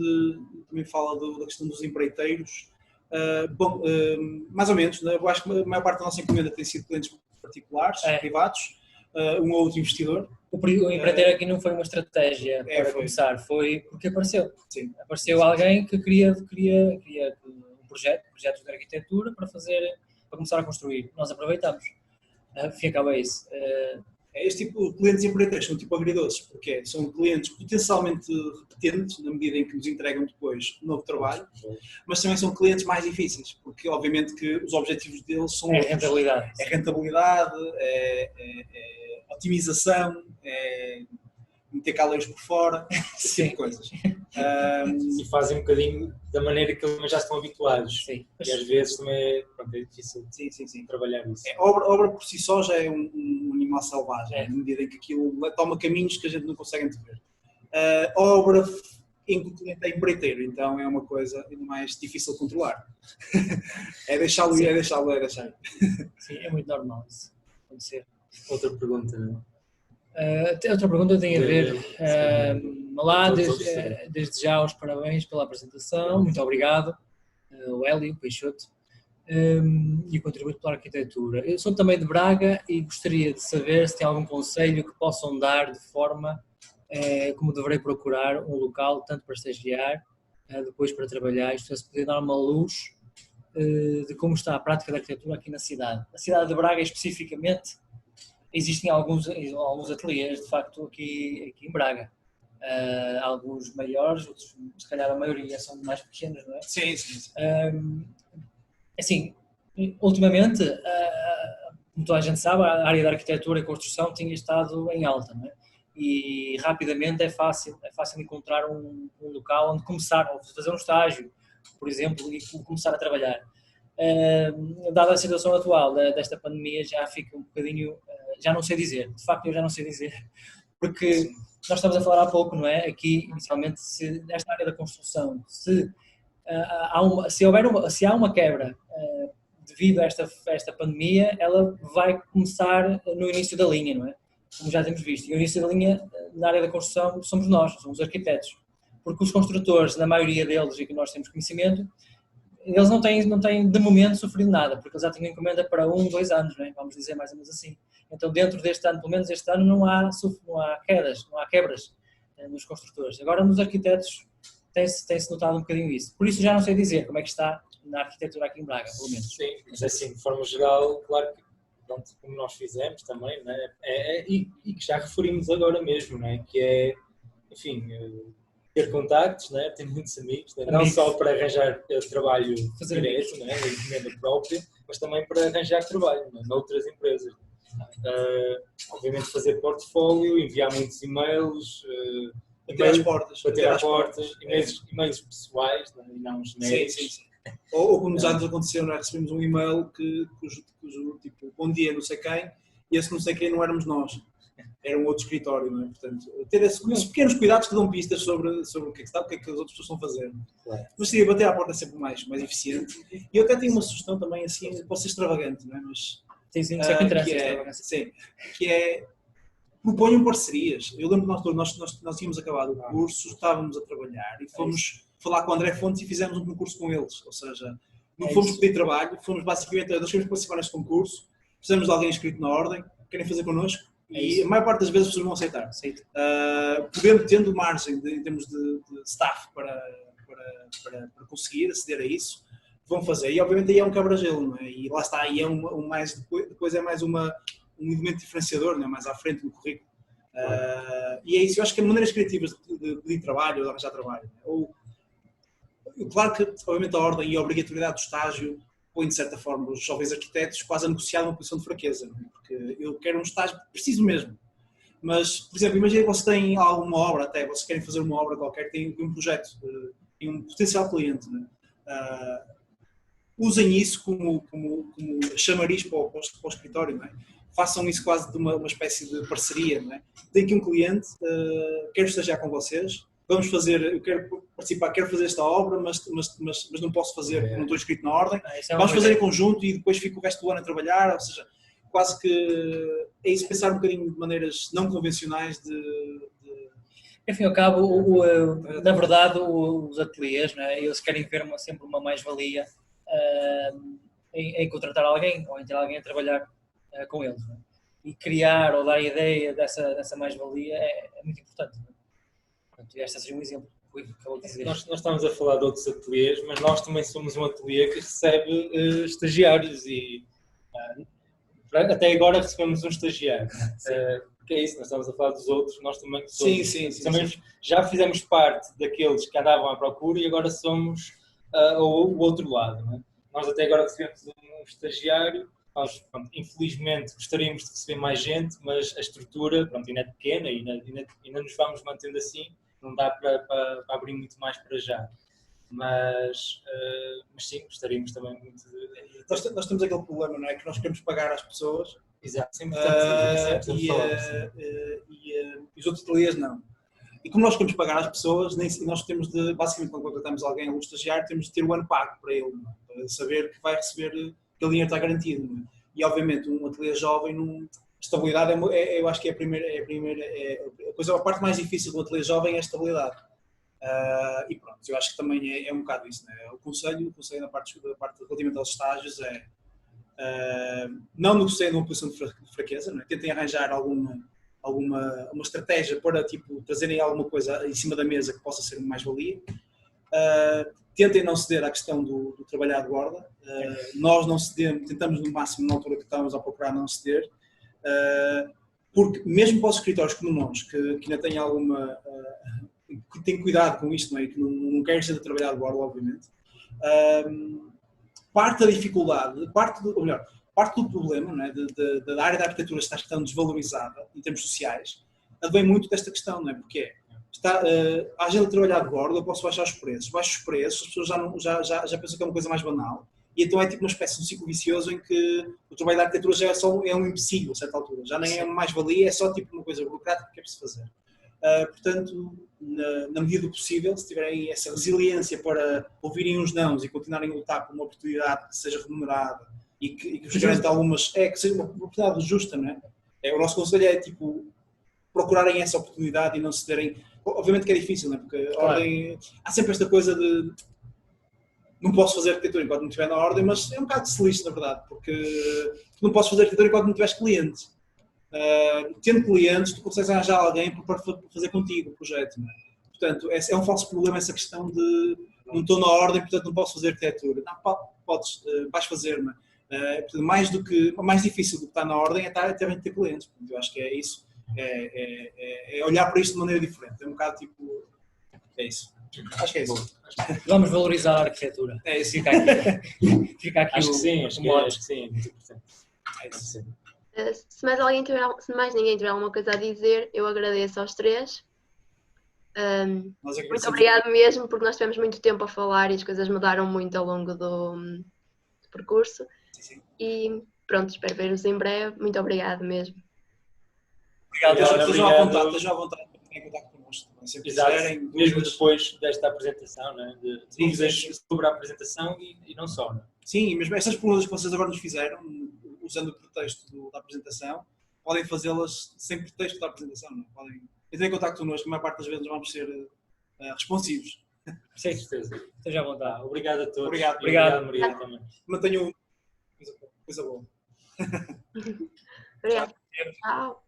também fala da questão dos empreiteiros. Bom, mais ou menos, né? Eu acho que a maior parte da nossa encomenda tem sido clientes particulares, privados, um ou outro investidor. O empreiteiro aqui não foi uma estratégia para começar, foi porque apareceu. Sim. Apareceu alguém que queria um projeto de arquitetura para começar a construir. Nós aproveitamos. Fim acaba isso. Este tipo de clientes empreiteiros são tipo agridoces, porque são clientes potencialmente repetentes, na medida em que nos entregam depois um novo trabalho, mas também são clientes mais difíceis, porque obviamente que os objetivos deles são outros. Rentabilidade. É rentabilidade, é otimização, é meter calores por fora, esse tipo de coisas. E fazem um bocadinho da maneira que eles já estão habituados. Sim. E às vezes também é difícil sim. trabalhar isso. Obra por si só já é um animal selvagem, na medida em que aquilo toma caminhos que a gente não consegue antever. Obra em que o cliente é empreiteiro, então é uma coisa ainda mais difícil de controlar. É deixá-lo ir, é deixá-lo ir. Sim, é muito normal isso acontecer. Outra pergunta, não é? Outra pergunta tem a ver, olá, desde já os parabéns pela apresentação, muito obrigado, o Hélio Peixoto, e o contributo pela arquitetura. Eu sou também de Braga e gostaria de saber se tem algum conselho que possam dar de forma como deverei procurar um local, tanto para estagiar, depois para trabalhar, isto é, se poder dar uma luz de como está a prática da arquitetura aqui na cidade. Na cidade de Braga especificamente, existem alguns ateliês, de facto, aqui em Braga. Alguns maiores, outros, se calhar a maioria são mais pequenos, não é? Sim. Assim, ultimamente, como toda a gente sabe, a área da arquitetura e construção tinha estado em alta, não é? E rapidamente é fácil encontrar um local onde começar, ou fazer um estágio, por exemplo, e começar a trabalhar. Dada a situação atual desta pandemia, já fica um bocadinho, já não sei dizer, de facto eu já não sei dizer, porque nós estamos a falar há pouco, não é? Aqui, inicialmente, nesta área da construção, se há uma quebra devido a esta pandemia, ela vai começar no início da linha, não é? Como já temos visto. E o início da linha na área da construção somos nós, somos os arquitetos. Porque os construtores, na maioria deles, e que nós temos conhecimento, eles não têm de momento sofrido nada, porque eles já tinham encomenda para 1-2 anos, não é? Vamos dizer mais ou menos assim. Então, dentro deste ano, pelo menos este ano, não há quebras nos construtores. Agora, nos arquitetos, tem-se notado um bocadinho isso. Por isso, já não sei dizer como é que está na arquitetura aqui em Braga, pelo menos. Sim, mas assim, de forma geral, claro que, pronto, como nós fizemos também, né? E que já referimos agora mesmo, né? Que é, enfim, ter contactos, né? Ter muitos amigos, né? Não só para arranjar trabalho direto, né? A encomenda própria, mas também para arranjar trabalho, né? Noutras empresas. Obviamente fazer portfólio, enviar muitos e-mails, bater às portas, e-mails pessoais, né? E não genéricos. Sim. Ou como nos anos aconteceu, nós recebemos um e-mail cujo tipo, bom dia não sei quem, e esse não sei quem não éramos nós, era um outro escritório, não é? Portanto, ter esses pequenos cuidados que dão pistas sobre o que é que as outras pessoas estão a fazer. Claro. Mas sim, bater à porta é sempre mais eficiente. E eu até tenho uma sugestão também, assim, pode ser extravagante, não é? Mas, sim, isso é que interessa. Que é proponham parcerias. Eu lembro que nós tínhamos acabado o curso, estávamos a trabalhar e fomos falar com o André Fontes e fizemos um concurso com eles. Ou seja, não fomos pedir trabalho, fomos basicamente, nós queremos participar neste concurso, precisamos de alguém inscrito na ordem, querem fazer connosco e a maior parte das vezes as pessoas vão aceitar. Tendo margem em termos de staff para conseguir aceder a isso, vão fazer. E obviamente aí é um quebra-gelo, não é? E lá está, aí é depois é mais um movimento diferenciador, não é? Mais à frente no currículo. E é isso, eu acho que há maneiras criativas de pedir trabalho ou de arranjar trabalho. Claro que, obviamente, a ordem e a obrigatoriedade do estágio põe, de certa forma, os jovens arquitetos quase a negociar uma posição de fraqueza, não é? Porque eu quero um estágio preciso mesmo. Mas, por exemplo, imagina que vocês têm alguma obra, até vocês querem fazer uma obra qualquer, têm um projeto, têm um potencial cliente, não é? Usem isso como chamariz para o escritório, não é? Façam isso quase de uma espécie de parceria, não é? Tem aqui um cliente, quero estagiar com vocês, vamos fazer, eu quero participar, quero fazer esta obra, mas não posso fazer, porque não estou inscrito na ordem. Vamos fazer em conjunto e depois fico o resto do ano a trabalhar, ou seja, quase que é isso, pensar um bocadinho de maneiras não convencionais Enfim, ao cabo, na verdade, os ateliês, não é? Eles querem ver sempre uma mais-valia em contratar alguém ou em ter alguém a trabalhar com eles. Não é? E criar ou dar a ideia dessa mais-valia é muito importante. Não é? Portanto, este seria um exemplo. Nós estamos a falar de outros ateliês, mas nós também somos um ateliê que recebe estagiários e até agora recebemos um estagiário. Que é isso, nós estamos a falar dos outros, nós também somos, sim. Já fizemos parte daqueles que andavam à procura e agora somos o outro lado. Não é? Nós até agora recebemos um estagiário, nós, pronto, infelizmente gostaríamos de receber mais gente, mas a estrutura ainda é pequena e ainda nos vamos mantendo assim, não dá para abrir muito mais para já. Mas sim, gostaríamos também muito de... Nós temos aquele problema, não é? Que nós queremos pagar às pessoas. Exato, sempre e os outros ateliês não. E como nós queremos pagar às pessoas, nós temos de, basicamente, quando contratamos alguém, algum estagiário, temos de ter o ano pago para ele, não é? Para saber que vai receber, que o dinheiro está garantido. Não é? E, obviamente, um ateliê jovem, estabilidade, eu acho que é a parte mais difícil do ateliê jovem é a estabilidade. E pronto, eu acho que também é um bocado isso. Não é? O conselho na parte relativamente aos estágios é não negociem numa posição de fraqueza, não é? Tentem arranjar uma estratégia para trazerem alguma coisa em cima da mesa que possa ser uma mais-valia. Tentem não ceder à questão do trabalhar de borda. Nós não cedemos, tentamos no máximo na altura que estamos a procurar não ceder, porque mesmo para os escritórios como nós, que ainda têm alguma... que têm cuidado com isto, não é? Que não querem ser de trabalhar de borda, obviamente. Parte da dificuldade, parte do problema, não é? Da área da arquitetura estar tão desvalorizada em termos sociais, advém muito desta questão, não é? Porque há gente a trabalhar de bordo, eu posso baixar os preços. Baixo os preços, as pessoas já pensam que é uma coisa mais banal, e então é tipo uma espécie de ciclo vicioso em que o trabalho da arquitetura já é um empecilho a certa altura, já nem é uma mais-valia, é só tipo uma coisa burocrática que é preciso fazer. Portanto, na medida do possível, se tiverem essa resiliência para ouvirem uns nãos e continuarem a lutar por uma oportunidade que seja remunerada e que vos garanta que seja uma oportunidade justa, não é? O nosso conselho é procurarem essa oportunidade e não se derem. Obviamente que é difícil, não é? Porque há sempre esta coisa de não posso fazer arquitetura enquanto não estiver na ordem, mas é um bocado de silice, na verdade, porque não posso fazer arquitetura enquanto não tiveres clientes. Tendo clientes, tu consegues arranjar alguém para fazer contigo o projeto. Não é? Portanto, é um falso problema essa questão de não estou na ordem, portanto não posso fazer arquitetura. Não, podes, vais fazer, não é? Portanto, mais difícil do que estar na ordem é ter clientes. Portanto, eu acho que é isso. É olhar para isto de maneira diferente. É um bocado tipo... É isso. Acho que é isso. Vamos valorizar a arquitetura. É isso. Fica aqui acho que sim, acho que sim. Muito importante. É isso. Se mais ninguém tiver alguma coisa a dizer, eu agradeço aos três. Muito obrigado mesmo, porque nós tivemos muito tempo a falar e as coisas mudaram muito ao longo do percurso. Sim. E pronto, espero ver-vos em breve. Muito obrado mesmo. Obrigado. Estejam à vontade para terem contato connosco. Se quiserem, mesmo depois desta apresentação, né? Dúvidas sobre a apresentação e não só. Né? Sim, e mesmo essas perguntas que vocês agora nos fizeram, usando o pretexto da apresentação, podem fazê-las sem pretexto da apresentação. Não? Podem entrar em contato connosco, a maior parte das vezes vamos ser responsivos. Sem certeza. Esteja à vontade. Obrigado a todos. Obrigado. Maria, também. Mantenham coisa boa. Obrigado. Tchau.